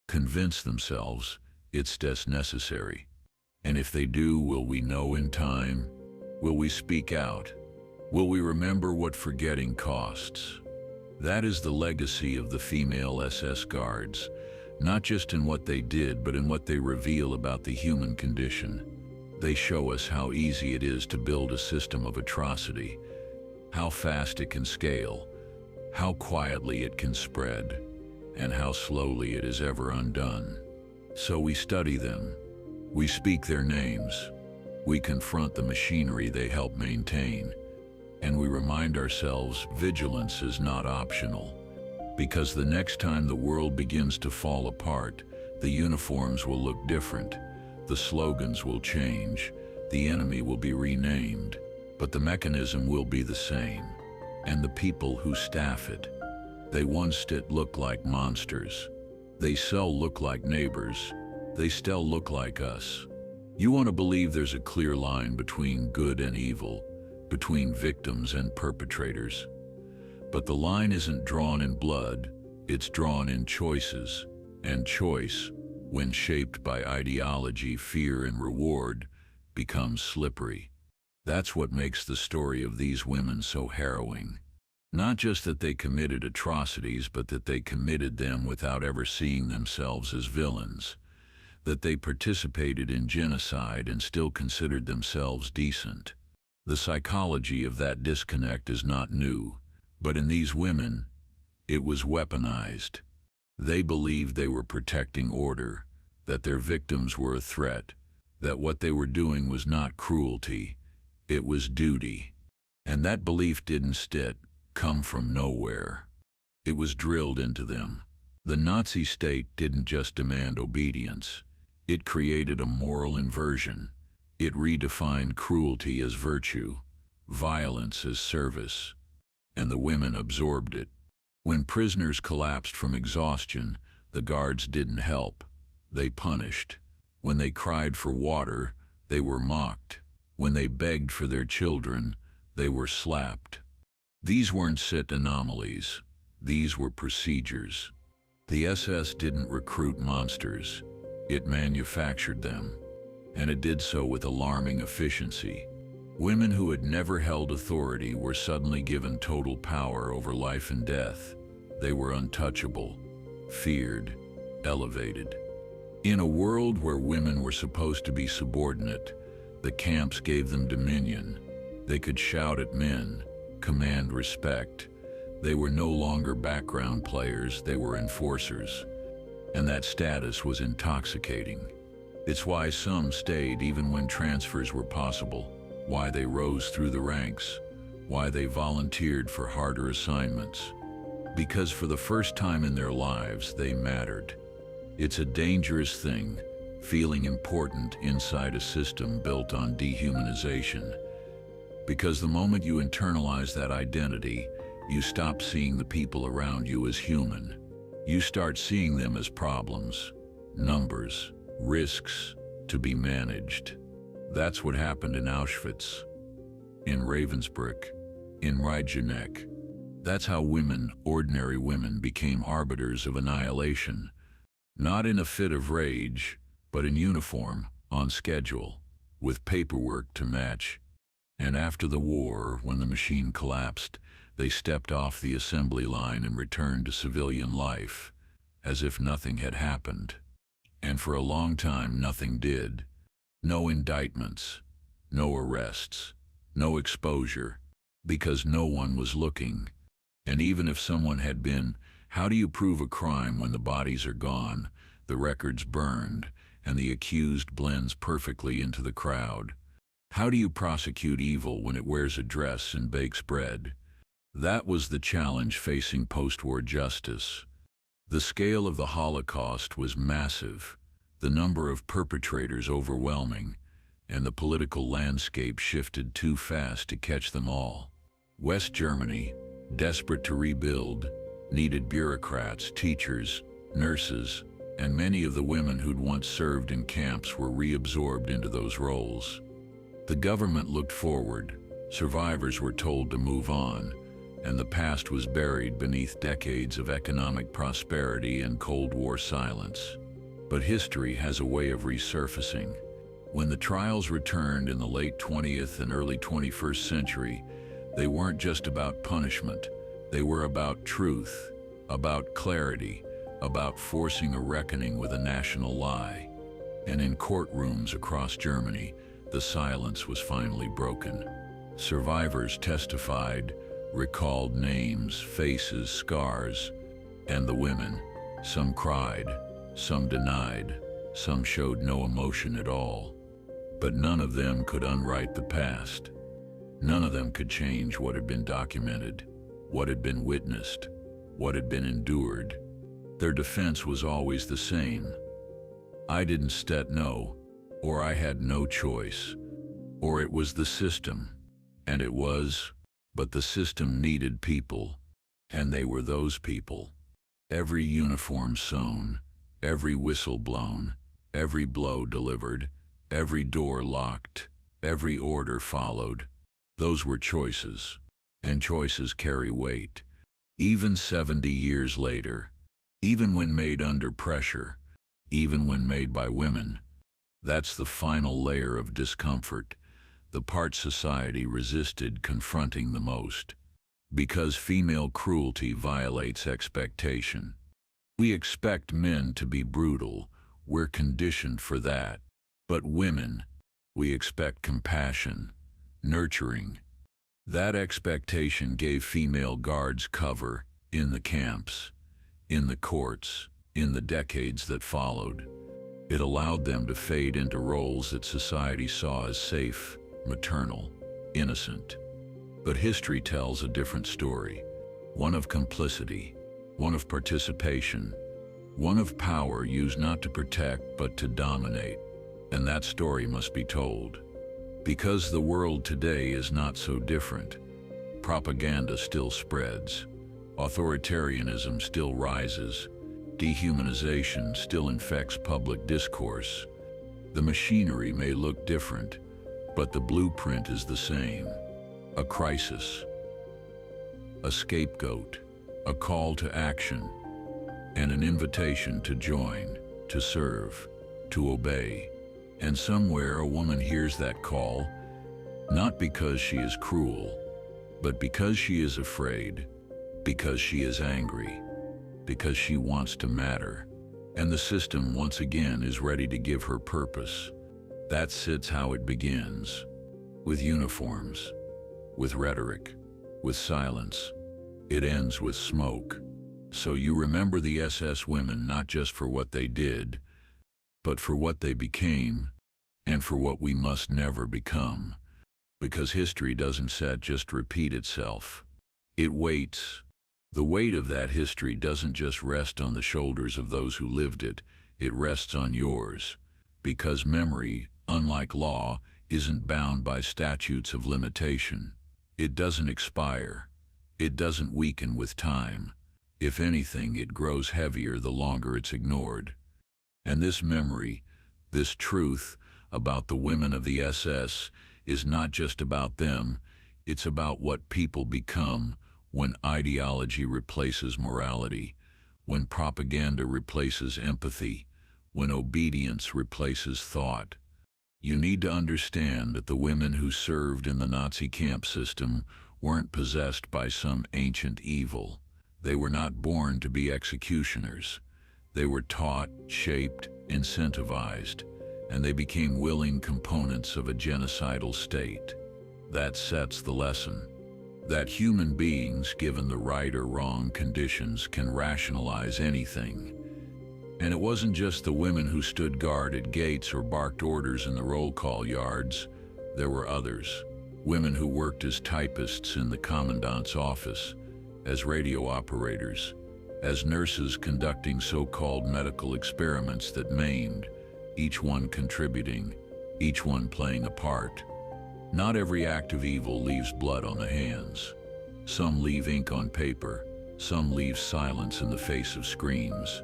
Convince themselves it's just necessary. And if they do, will we know in time? Will we speak out? Will we remember what forgetting costs? That is the legacy of the female SS guards, not just in what they did, but in what they reveal about the human condition. They show us how easy it is to build a system of atrocity, how fast it can scale, how quietly it can spread, and how slowly it is ever undone. So we study them, we speak their names, we confront the machinery they help maintain, and we remind ourselves vigilance is not optional. Because the next time the world begins to fall apart, the uniforms will look different, the slogans will change, the enemy will be renamed, but the mechanism will be the same. And the people who staff it, they once did look like monsters. They still look like neighbors. They still look like us. You want to believe there's a clear line between good and evil, between victims and perpetrators. But the line isn't drawn in blood, it's drawn in choices. And choice, when shaped by ideology, fear, and reward, becomes slippery. That's what makes the story of these women so harrowing. Not just that they committed atrocities, but that they committed them without ever seeing themselves as villains. That they participated in genocide and still considered themselves decent. The psychology of that disconnect is not new, but in these women, it was weaponized. They believed they were protecting order, that their victims were a threat, that what they were doing was not cruelty, it was duty. And that belief didn't come from nowhere. It was drilled into them. The Nazi state didn't just demand obedience. It created a moral inversion. It redefined cruelty as virtue, violence as service, and the women absorbed it. When prisoners collapsed from exhaustion, the guards didn't help. They punished. When they cried for water, they were mocked. When they begged for their children, they were slapped. These weren't anomalies. These were procedures. The SS didn't recruit monsters. It manufactured them, and it did so with alarming efficiency. Women who had never held authority were suddenly given total power over life and death. They were untouchable, feared, elevated. In a world where women were supposed to be subordinate, the camps gave them dominion. They could shout at men, command respect. They were no longer background players, they were enforcers. And that status was intoxicating. It's why some stayed even when transfers were possible, why they rose through the ranks, why they volunteered for harder assignments. Because for the first time in their lives, they mattered. It's a dangerous thing, feeling important inside a system built on dehumanization. Because the moment you internalize that identity, you stop seeing the people around you as human. You start seeing them as problems, numbers, risks to be managed. That's what happened in Auschwitz, in Ravensbrück, in Reich. That's how women, ordinary women, became arbiters of annihilation. Not in a fit of rage, but in uniform, on schedule, with paperwork to match. And after the war, when the machine collapsed, they stepped off the assembly line and returned to civilian life, as if nothing had happened. And for a long time, nothing did. No indictments, no arrests, no exposure, because no one was looking. And even if someone had been, how do you prove a crime when the bodies are gone, the records burned, and the accused blends perfectly into the crowd? How do you prosecute evil when it wears a dress and bakes bread? That was the challenge facing post-war justice. The scale of the Holocaust was massive, the number of perpetrators overwhelming, and the political landscape shifted too fast to catch them all. West Germany, desperate to rebuild, needed bureaucrats, teachers, nurses, and many of the women who'd once served in camps were reabsorbed into those roles. The government looked forward, survivors were told to move on, and the past was buried beneath decades of economic prosperity and Cold War silence. But history has a way of resurfacing. When the trials returned in the late 20th and early 21st century, they weren't just about punishment. They were about truth, about clarity, about forcing a reckoning with a national lie. And in courtrooms across Germany, the silence was finally broken. Survivors testified, recalled names, faces, scars, and the women. Some cried, some denied, some showed no emotion at all. But none of them could unwrite the past. None of them could change what had been documented, what had been witnessed, what had been endured. Their defense was always the same. I didn't know, or I had no choice, or it was the system. And it was, but the system needed people, and they were those people. Every uniform sewn, every whistle blown, every blow delivered, every door locked, every order followed. Those were choices, and choices carry weight. Even 70 years later, even when made under pressure, even when made by women. That's the final layer of discomfort, the part society resisted confronting the most. Because female cruelty violates expectation. We expect men to be brutal, we're conditioned for that. But women, we expect compassion, nurturing. That expectation gave female guards cover in the camps, in the courts, in the decades that followed. It allowed them to fade into roles that society saw as safe, maternal, innocent. But history tells a different story, one of complicity, one of participation, one of power used not to protect but to dominate. And that story must be told. Because the world today is not so different. Propaganda still spreads, authoritarianism still rises, dehumanization still infects public discourse. The machinery may look different, but the blueprint is the same. A crisis, a scapegoat, a call to action, and an invitation to join, to serve. to obey. And somewhere a woman hears that call, not because she is cruel, but because she is afraid, because she is angry, because she wants to matter. And the system once again is ready to give her purpose. That's how it begins. With uniforms, with rhetoric, with silence. It ends with smoke. So you remember the SS women not just for what they did, but for what they became, and for what we must never become. Because history doesn't just repeat itself. It waits. The weight of that history doesn't just rest on the shoulders of those who lived it, it rests on yours. Because memory, unlike law, isn't bound by statutes of limitation. It doesn't expire. It doesn't weaken with time. If anything, it grows heavier the longer it's ignored. And this memory, this truth about the women of the SS is not just about them, it's about what people become when ideology replaces morality, when propaganda replaces empathy, when obedience replaces thought. You need to understand that the women who served in the Nazi camp system weren't possessed by some ancient evil. They were not born to be executioners. They were taught, shaped, incentivized, and they became willing components of a genocidal state. That sets the lesson. That human beings, given the right or wrong conditions, can rationalize anything. And it wasn't just the women who stood guard at gates or barked orders in the roll call yards. There were others. Women who worked as typists in the commandant's office, as radio operators, as nurses conducting so-called medical experiments that maimed, each one contributing, each one playing a part. Not every act of evil leaves blood on the hands. Some leave ink on paper, some leave silence in the face of screams.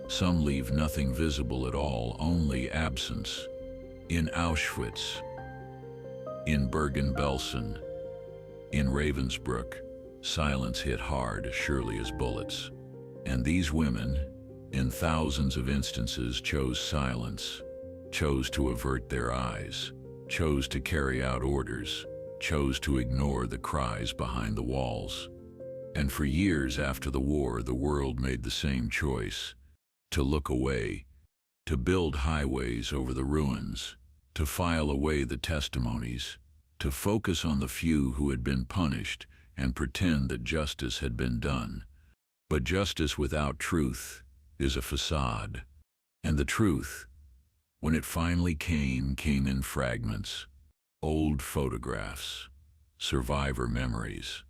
Some leave nothing visible at all, only absence. In Auschwitz, in Bergen-Belsen, in Ravensbrück, silence hit hard, surely as bullets. And these women, in thousands of instances, chose silence, chose to avert their eyes, chose to carry out orders, chose to ignore the cries behind the walls. And for years after the war, the world made the same choice: to look away, to build highways over the ruins, to file away the testimonies, to focus on the few who had been punished and pretend that justice had been done. But justice without truth is a facade. And the truth, when it finally came in fragments. Old photographs, survivor memories,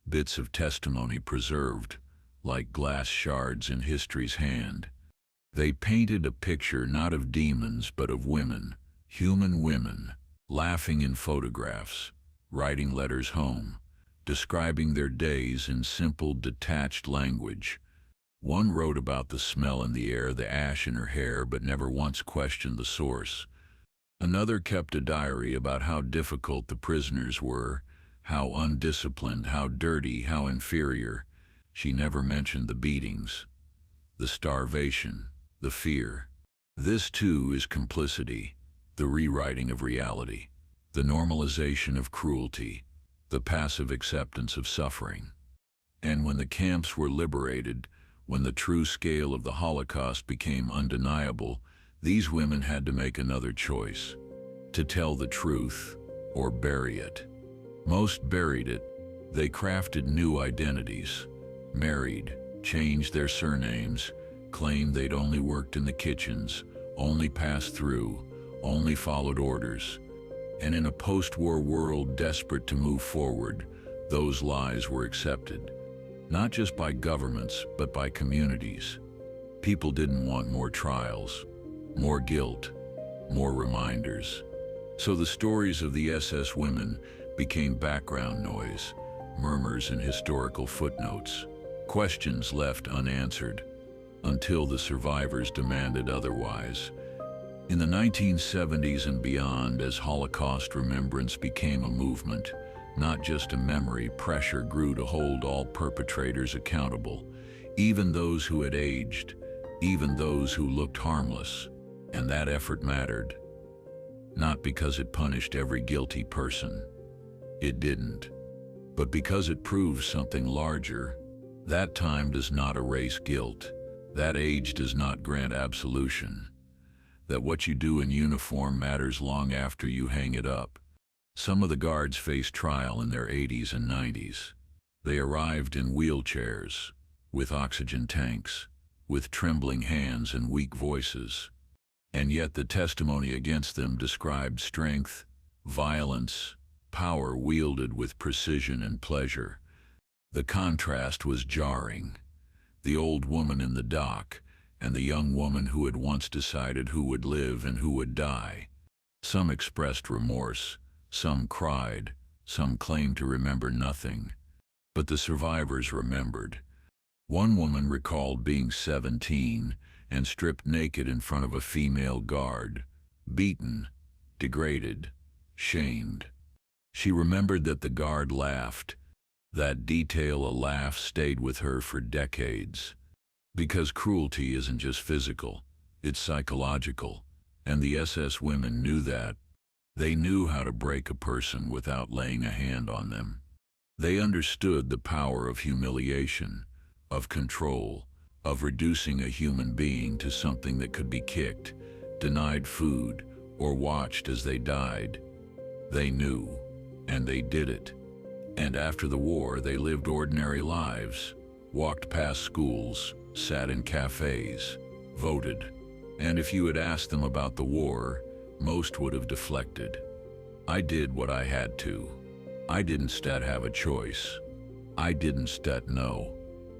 bits of testimony preserved like glass shards in history's hand. They painted a picture not of demons but of women, human women, laughing in photographs, writing letters home, describing their days in simple, detached language. One wrote about the smell in the air, the ash in her hair, but never once questioned the source. Another kept a diary about how difficult the prisoners were, how undisciplined, how dirty, how inferior. She never mentioned the beatings, the starvation, the fear. This too is complicity, the rewriting of reality, the normalization of cruelty, the passive acceptance of suffering. And when the camps were liberated, when the true scale of the Holocaust became undeniable, these women had to make another choice: to tell the truth or bury it. Most buried it. They crafted new identities, married, changed their surnames, claimed they'd only worked in the kitchens, only passed through, only followed orders. And in a post-war world desperate to move forward, those lies were accepted. Not just by governments, but by communities. People didn't want more trials, more guilt, more reminders. So the stories of the SS women became background noise, murmurs in historical footnotes, questions left unanswered, until the survivors demanded otherwise. In the 1970s and beyond, as Holocaust remembrance became a movement, not just a memory, pressure grew to hold all perpetrators accountable, even those who had aged, even those who looked harmless. And that effort mattered, not because it punished every guilty person. It didn't. But because it proves something larger. That time does not erase guilt. That age does not grant absolution. That what you do in uniform matters long after you hang it up. Some of the guards faced trial in their 80s and 90s. They arrived in wheelchairs, with oxygen tanks, with trembling hands and weak voices. And yet the testimony against them described strength, violence, power wielded with precision and pleasure. The contrast was jarring. The old woman in the dock, and the young woman who had once decided who would live and who would die. Some expressed remorse, some cried, some claimed to remember nothing. But the survivors remembered. One woman recalled being 17 and stripped naked in front of a female guard, beaten, degraded, shamed. She remembered that the guard laughed. That detail, a laugh, stayed with her for decades. Because cruelty isn't just physical, it's psychological, and the SS women knew that. They knew how to break a person without laying a hand on them. They understood the power of humiliation, of control, of reducing a human being to something that could be kicked, denied food, or watched as they died. They knew, and they did it. And after the war, they lived ordinary lives, walked past schools, sat in cafes, voted. And if you had asked them about the war, most would have deflected. I did what I had to. I didn't have a choice. I didn't know.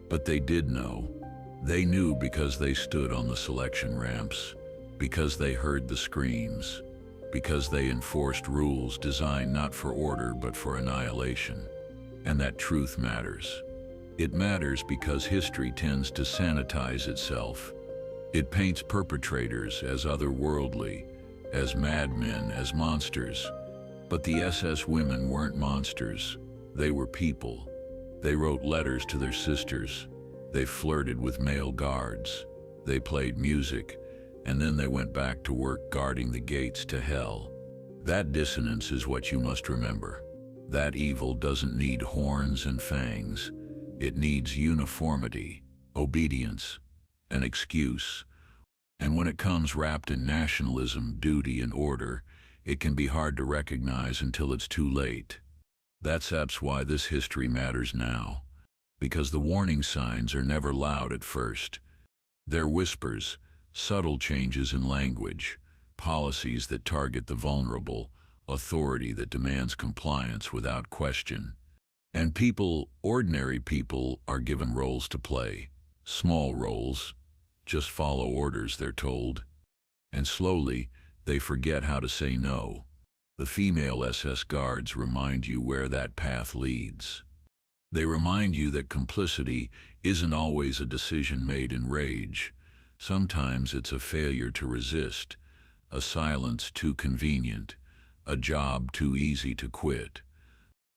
But they did know. They knew because they stood on the selection ramps, because they heard the screams, because they enforced rules designed not for order but for annihilation. And that truth matters. It matters because history tends to sanitize itself. It paints perpetrators as otherworldly, as madmen, as monsters. But the SS women weren't monsters. They were people. They wrote letters to their sisters. They flirted with male guards. They played music, and then they went back to work guarding the gates to hell. That dissonance is what you must remember. That evil doesn't need horns and fangs. It needs uniformity, obedience, an excuse. And when it comes wrapped in nationalism, duty, and order, it can be hard to recognize until it's too late. That's why this history matters now. Because the warning signs are never loud at first. They're whispers, subtle changes in language, policies that target the vulnerable, authority that demands compliance without question. And people, ordinary people, are given roles to play. Small roles. Just follow orders, they're told. And slowly, they forget how to say no. The female SS guards remind you where that path leads. They remind you that complicity isn't always a decision made in rage. Sometimes it's a failure to resist, a silence too convenient, a job too easy to quit.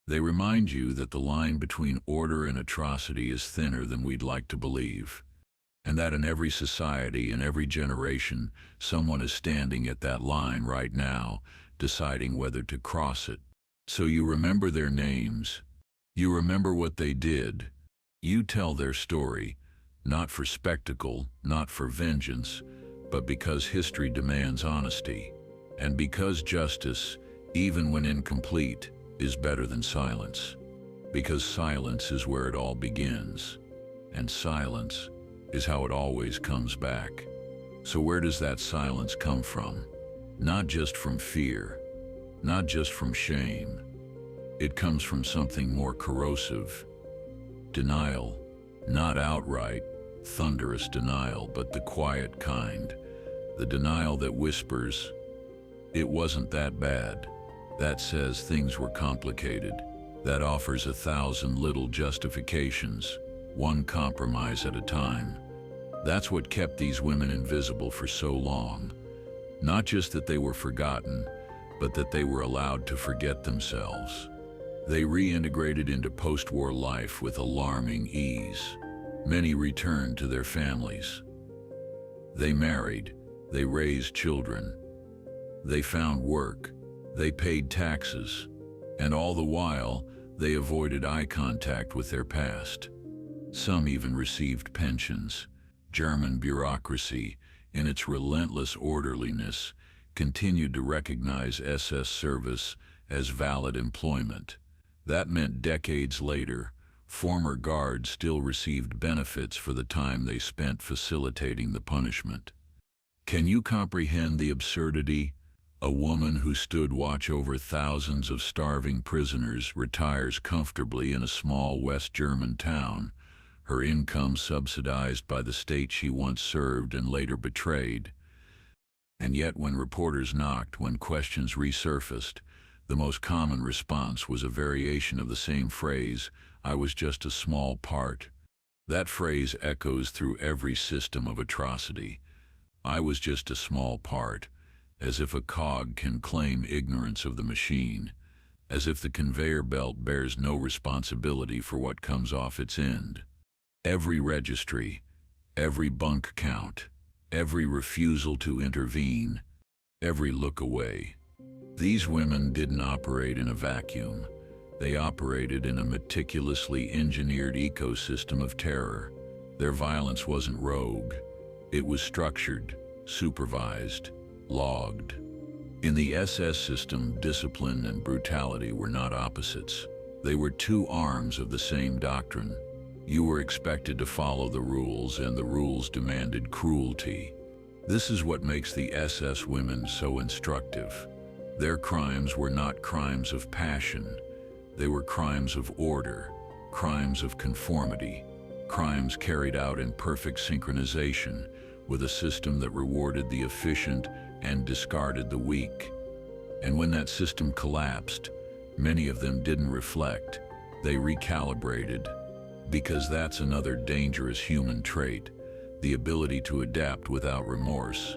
They remind you that the line between order and atrocity is thinner than we'd like to believe, and that in every society, in every generation, someone is standing at that line right now, deciding whether to cross it. So you remember their names. You remember what they did. You tell their story, not for spectacle, not for vengeance, but because history demands honesty, and because justice, even when incomplete, is better than silence. Because silence is where it all begins, and silence is how it always comes back. So where does that silence come from? Not just from fear, not just from shame. It comes from something more corrosive. Denial. Not outright, thunderous denial, but the quiet kind. The denial that whispers, "It wasn't that bad." That says things were complicated. That offers 1,000 little justifications, one compromise at a time. That's what kept these women invisible for so long. Not just that they were forgotten, but that they were allowed to forget themselves. They reintegrated into post-war life with alarming ease. Many returned to their families. They married, They raised children. They found work. They paid taxes. And all the while, they avoided eye contact with their past. Some even received pensions. German bureaucracy, in its relentless orderliness, continued to recognize SS service as valid employment. That meant decades later, former guards still received benefits for the time they spent facilitating the punishment. Can you comprehend the absurdity? A woman who stood watch over thousands of starving prisoners retires comfortably in a small West German town, her income subsidized by the state she once served and later betrayed. And yet when reporters knocked, when questions resurfaced, the most common response was a variation of the same phrase, "I was just a small part." That phrase echoes through every system of atrocity. I was just a small part, as if a cog can claim ignorance of the machine, as if the conveyor belt bears no responsibility for what comes off its end. Every registry, every bunk count, every refusal to intervene, every look away. These women didn't operate in a vacuum. They operated in a meticulously engineered ecosystem of terror. Their violence wasn't rogue. It was structured, supervised, logged. In the SS system, discipline and brutality were not opposites. They were two arms of the same doctrine. You were expected to follow the rules, and the rules demanded cruelty. This is what makes the SS women so instructive. Their crimes were not crimes of passion. They were crimes of order, crimes of conformity, crimes carried out in perfect synchronization with a system that rewarded the efficient and discarded the weak. And when that system collapsed, many of them didn't reflect. They recalibrated. Because that's another dangerous human trait, the ability to adapt without remorse.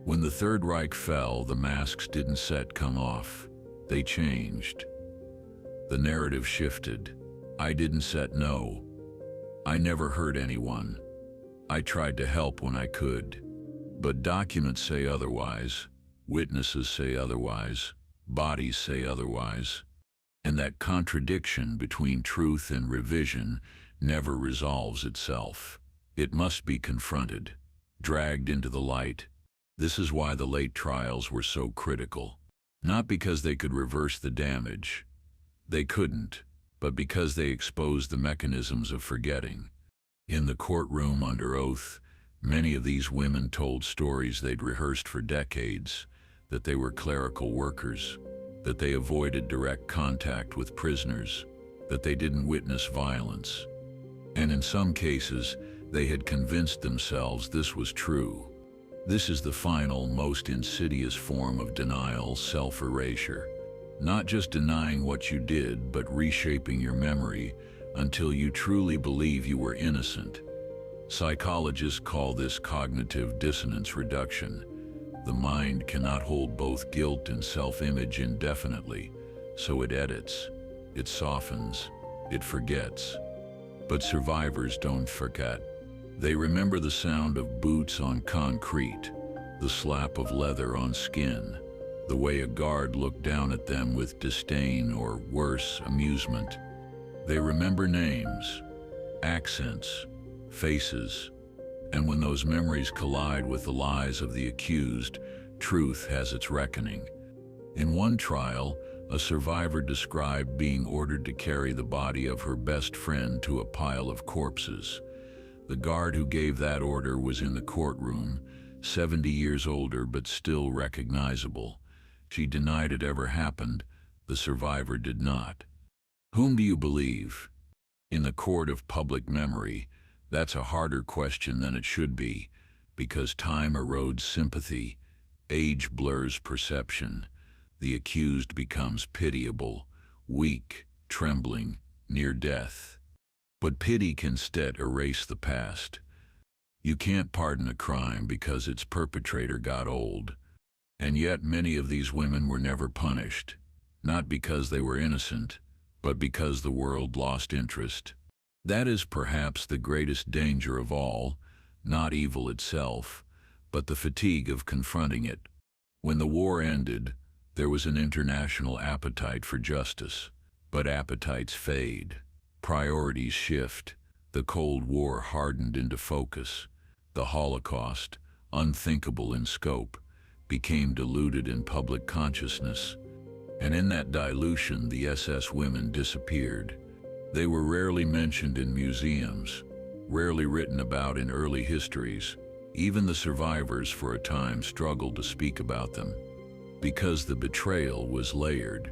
When the Third Reich fell, the masks didn't come off. They changed. The narrative shifted. I didn't no. I never hurt anyone. I tried to help when I could. But documents say otherwise. Witnesses say otherwise. Bodies say otherwise. And that contradiction between truth and revision never resolves itself. It must be confronted, dragged into the light. This is why the late trials were so critical. Not because they could reverse the damage. They couldn't, but because they exposed the mechanisms of forgetting. In the courtroom under oath, many of these women told stories they'd rehearsed for decades, that they were clerical workers, that they avoided direct contact with prisoners, that they didn't witness violence. And in some cases, they had convinced themselves this was true. This is the final, most insidious form of denial, self-erasure. Not just denying what you did, but reshaping your memory until you truly believe you were innocent. Psychologists call this cognitive dissonance reduction. The mind cannot hold both guilt and self-image indefinitely, so it edits, it softens, it forgets. But survivors don't forget. They remember the sound of boots on concrete, the slap of leather on skin, the way a guard looked down at them with disdain or, worse, amusement. They remember names, accents, faces, and when those memories collide with the lies of the accused, truth has its reckoning. In one trial, a survivor described being ordered to carry the body of her best friend to a pile of corpses. The guard who gave that order was in the courtroom, 70 years older but still recognizable. She denied it ever happened. The survivor did not. Whom do you believe? In the court of public memory, that's a harder question than it should be, because time erodes sympathy, age blurs perception. The accused becomes pitiable, weak, trembling, near death. But pity can instead erase the past. You can't pardon a crime because its perpetrator got old. And yet many of these women were never punished, not because they were innocent, but because the world lost interest. That is perhaps the greatest danger of all, not evil itself, but the fatigue of confronting it. When the war ended, there was an international appetite for justice, but appetites fade. Priorities shift. The Cold War hardened into focus. The Holocaust, unthinkable in scope, became diluted in public consciousness. And in that dilution, the SS women disappeared. They were rarely mentioned in museums, rarely written about in early histories. Even the survivors for a time struggled to speak about them, because the betrayal was layered.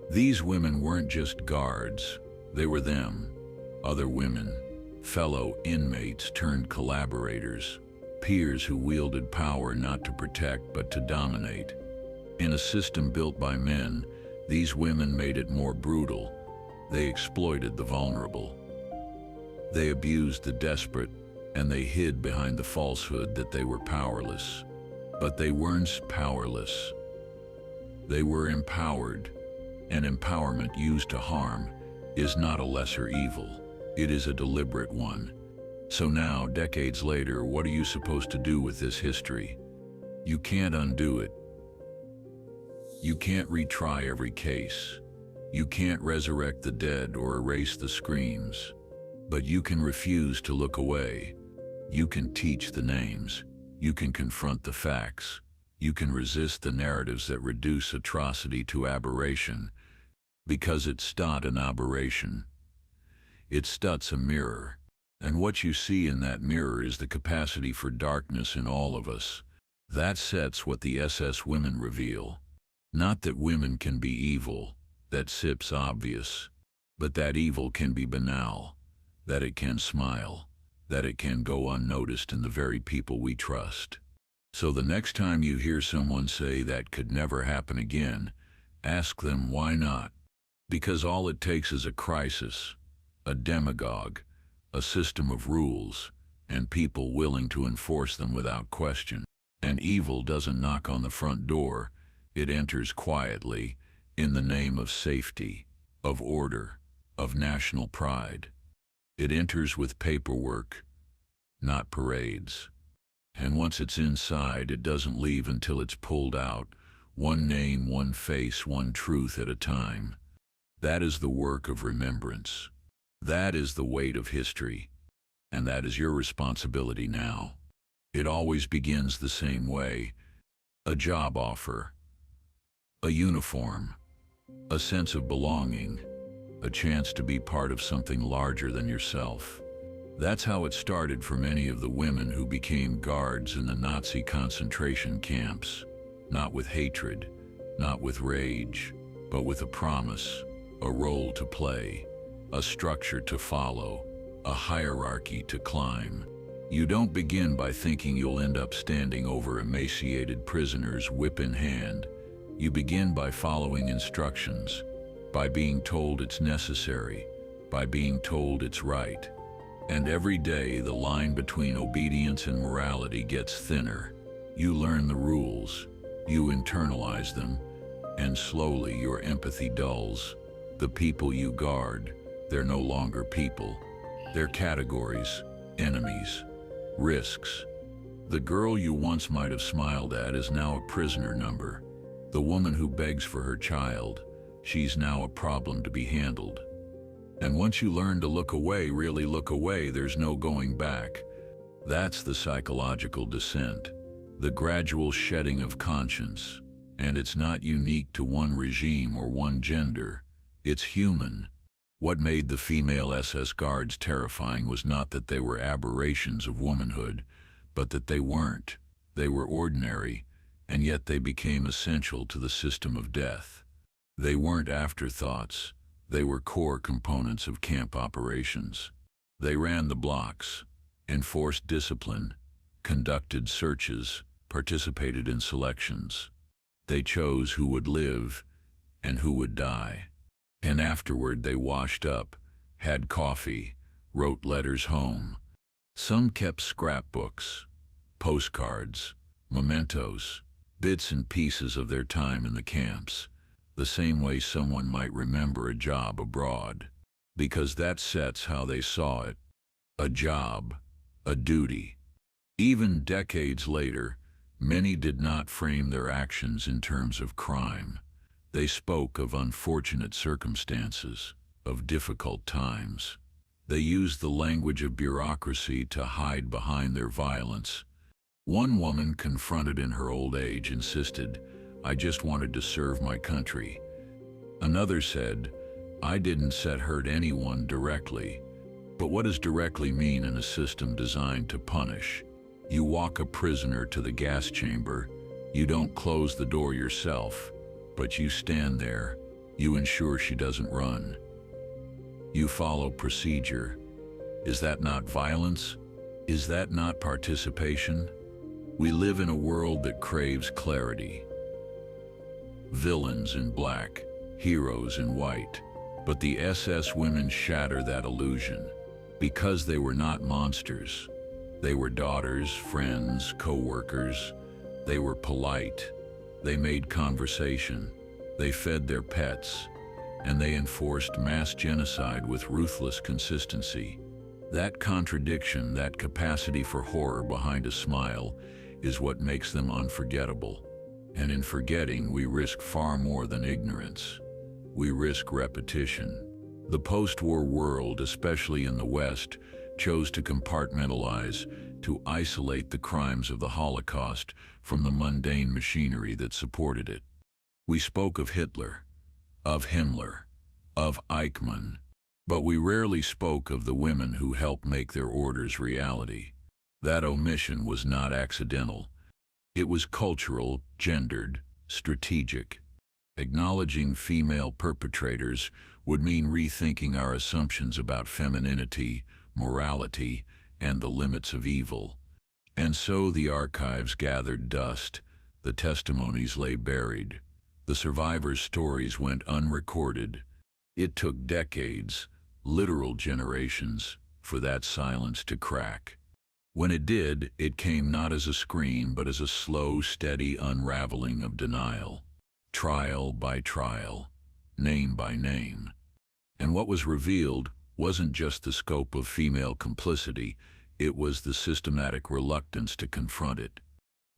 These women weren't just guards, they were them. Other women, fellow inmates turned collaborators, peers who wielded power not to protect but to dominate. In a system built by men, these women made it more brutal. They exploited the vulnerable. They abused the desperate, and they hid behind the falsehood that they were powerless. But they weren't powerless. They were empowered, and empowerment used to harm is not a lesser evil. It is a deliberate one. So now, decades later, what are you supposed to do with this history? You can't undo it. You can't retry every case. You can't resurrect the dead or erase the screams. But you can refuse to look away. You can teach the names. You can confront the facts. You can resist the narratives that reduce atrocity to aberration, because it's not an aberration. It's a mirror. And what you see in that mirror is the capacity for darkness in all of us. That sets what the SS women reveal. Not that women can be evil, that SIP's obvious, but that evil can be banal, that it can smile, that it can go unnoticed in the very people we trust. So the next time you hear someone say that could never happen again, ask them why not. Because all it takes is a crisis, a demagogue, a system of rules, and people willing to enforce them without question. And evil doesn't knock on the front door, it enters quietly, in the name of safety, of order, of national pride. It enters with paperwork, not parades. And once it's inside, it doesn't leave until it's pulled out, one name, one face, one truth at a time. That is the work of remembrance. That is the weight of history. And that is your responsibility now. It always begins the same way. A job offer, a uniform, a sense of belonging, a chance to be part of something larger than yourself. That's how it started for many of the women who became guards in the Nazi concentration camps. Not with hatred, not with rage, but with a promise, a role to play, a structure to follow, a hierarchy to climb. You don't begin by thinking you'll end up standing over emaciated prisoners, whip in hand. You begin by following instructions, by being told it's necessary, by being told it's right. And every day the line between obedience and morality gets thinner. You learn the rules, you internalize them, and slowly your empathy dulls. The people you guard, they're no longer people. They're categories, enemies, risks. The girl you once might have smiled at is now a prisoner number. The woman who begs for her child, she's now a problem to be handled. And once you learn to look away, really look away, there's no going back. That's the psychological descent, the gradual shedding of conscience. And it's not unique to one regime or one gender. It's human. What made the female SS guards terrifying was not that they were aberrations of womanhood, but that they weren't. They were ordinary, and yet they became essential to the system of death. They weren't afterthoughts. They were core components of camp operations. They ran the blocks, enforced discipline, conducted searches, participated in selections. They chose who would live and who would die. And afterward they washed up, had coffee, wrote letters home. Some kept scrapbooks, postcards, mementos, bits and pieces of their time in the camps, the same way someone might remember a job abroad, because that sets how they saw it. A job, a duty. Even decades later, Many did not frame their actions in terms of crime. They spoke of unfortunate circumstances, of difficult times. They used the language of bureaucracy to hide behind their violence. One woman, confronted in her old age, insisted, "I just wanted to serve my country." Another said, "I didn't hurt anyone directly." But what does directly mean in a system designed to punish? You walk a prisoner to the gas chamber. You don't close the door yourself, but you stand there. You ensure she doesn't run. You follow procedure. Is that not violence? Is that not participation? We live in a world that craves clarity. Villains in black, heroes in white. But the SS women shatter that illusion. Because they were not monsters. They were daughters, friends, co-workers. They were polite. They made conversation. They fed their pets. And they enforced mass genocide with ruthless consistency. That contradiction, that capacity for horror behind a smile, is what makes them unforgettable. And in forgetting, we risk far more than ignorance. We risk repetition. The post-war world, especially in the West, chose to compartmentalize, to isolate the crimes of the Holocaust from the mundane machinery that supported it. We spoke of Hitler, of Himmler, of Eichmann, but we rarely spoke of the women who helped make their orders reality. That omission was not accidental. It was cultural, gendered, strategic. Acknowledging female perpetrators would mean rethinking our assumptions about femininity, morality, and the limits of evil. And so the archives gathered dust, the testimonies lay buried, the survivors' stories went unrecorded. It took decades, literal generations, for that silence to crack. When it did, it came not as a scream, but as a slow, steady unraveling of denial. Trial by trial, name by name. And what was revealed wasn't just the scope of female complicity, it was the systematic reluctance to confront it.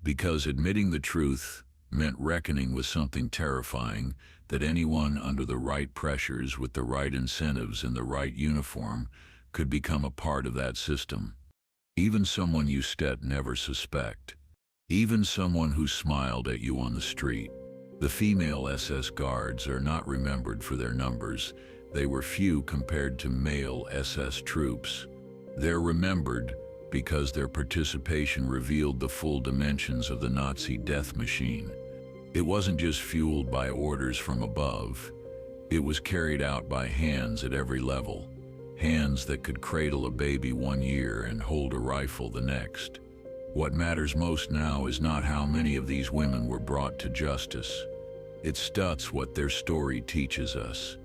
Because admitting the truth meant reckoning with something terrifying, that anyone under the right pressures, with the right incentives and the right uniform, could become a part of that system. Even someone you never suspect. Even someone who smiled at you on the street. The female SS guards are not remembered for their numbers. They were few compared to male SS troops. They're remembered because their participation revealed the full dimensions of the Nazi death machine. It wasn't just fueled by orders from above. It was carried out by hands at every level. Hands that could cradle a baby one year and hold a rifle the next. What matters most now is not how many of these women were brought to justice. It's what their story teaches us.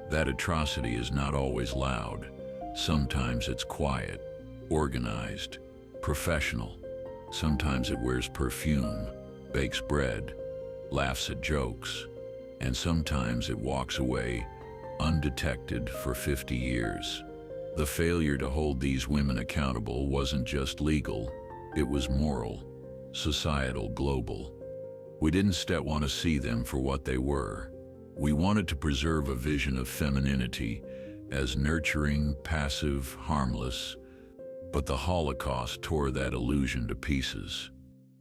That atrocity is not always loud. Sometimes it's quiet, organized, professional. Sometimes it wears perfume, bakes bread, laughs at jokes, and sometimes it walks away undetected for 50 years. The failure to hold these women accountable wasn't just legal, it was moral, societal, global. We didn't want to see them for what they were. We wanted to preserve a vision of femininity as nurturing, passive, harmless. But the Holocaust tore that illusion to pieces.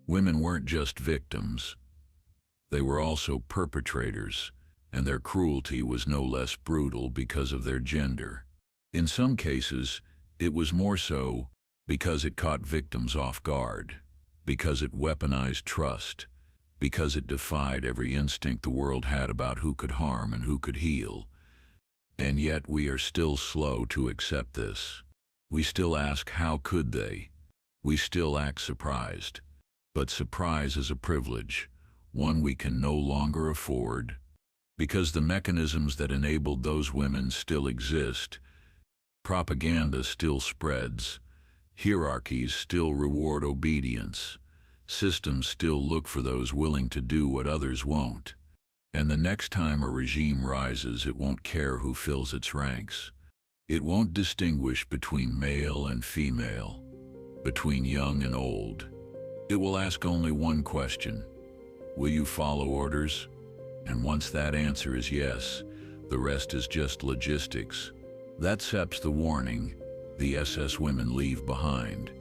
Women weren't just victims. They were also perpetrators, and their cruelty was no less brutal because of their gender. In some cases, it was more so because it caught victims off guard, because it weaponized trust, because it defied every instinct the world had about who could harm and who could heal. And yet we are still slow to accept this. We still ask, how could they? We still act surprised. But surprise is a privilege, one we can no longer afford. Because the mechanisms that enabled those women still exist. Propaganda still spreads. Hierarchies still reward obedience. Systems still look for those willing to do what others won't. And the next time a regime rises, it won't care who fills its ranks. It won't distinguish between male and female, between young and old. It will ask only one question: will you follow orders? And once that answer is yes, the rest is just logistics. That sets the warning the SS women leave behind.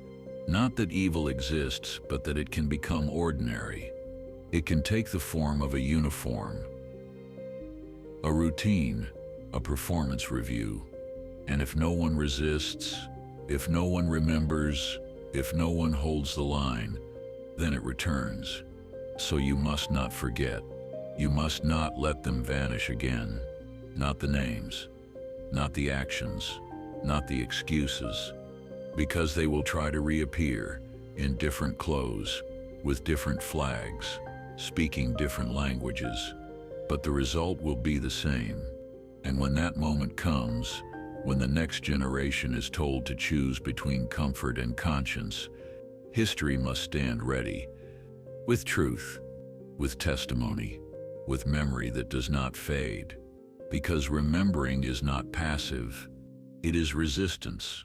Not that evil exists, but that it can become ordinary. It can take the form of a uniform, a routine, a performance review. And if no one resists, if no one remembers, if no one holds the line, then it returns. So you must not forget. You must not let them vanish again. Not the names, not the actions, not the excuses, because they will try to reappear in different clothes, with different flags, speaking different languages. But the result will be the same. And when that moment comes, when the next generation is told to choose between comfort and conscience, history must stand ready, with truth, with testimony, with memory that does not fade. Because remembering is not passive, it is resistance.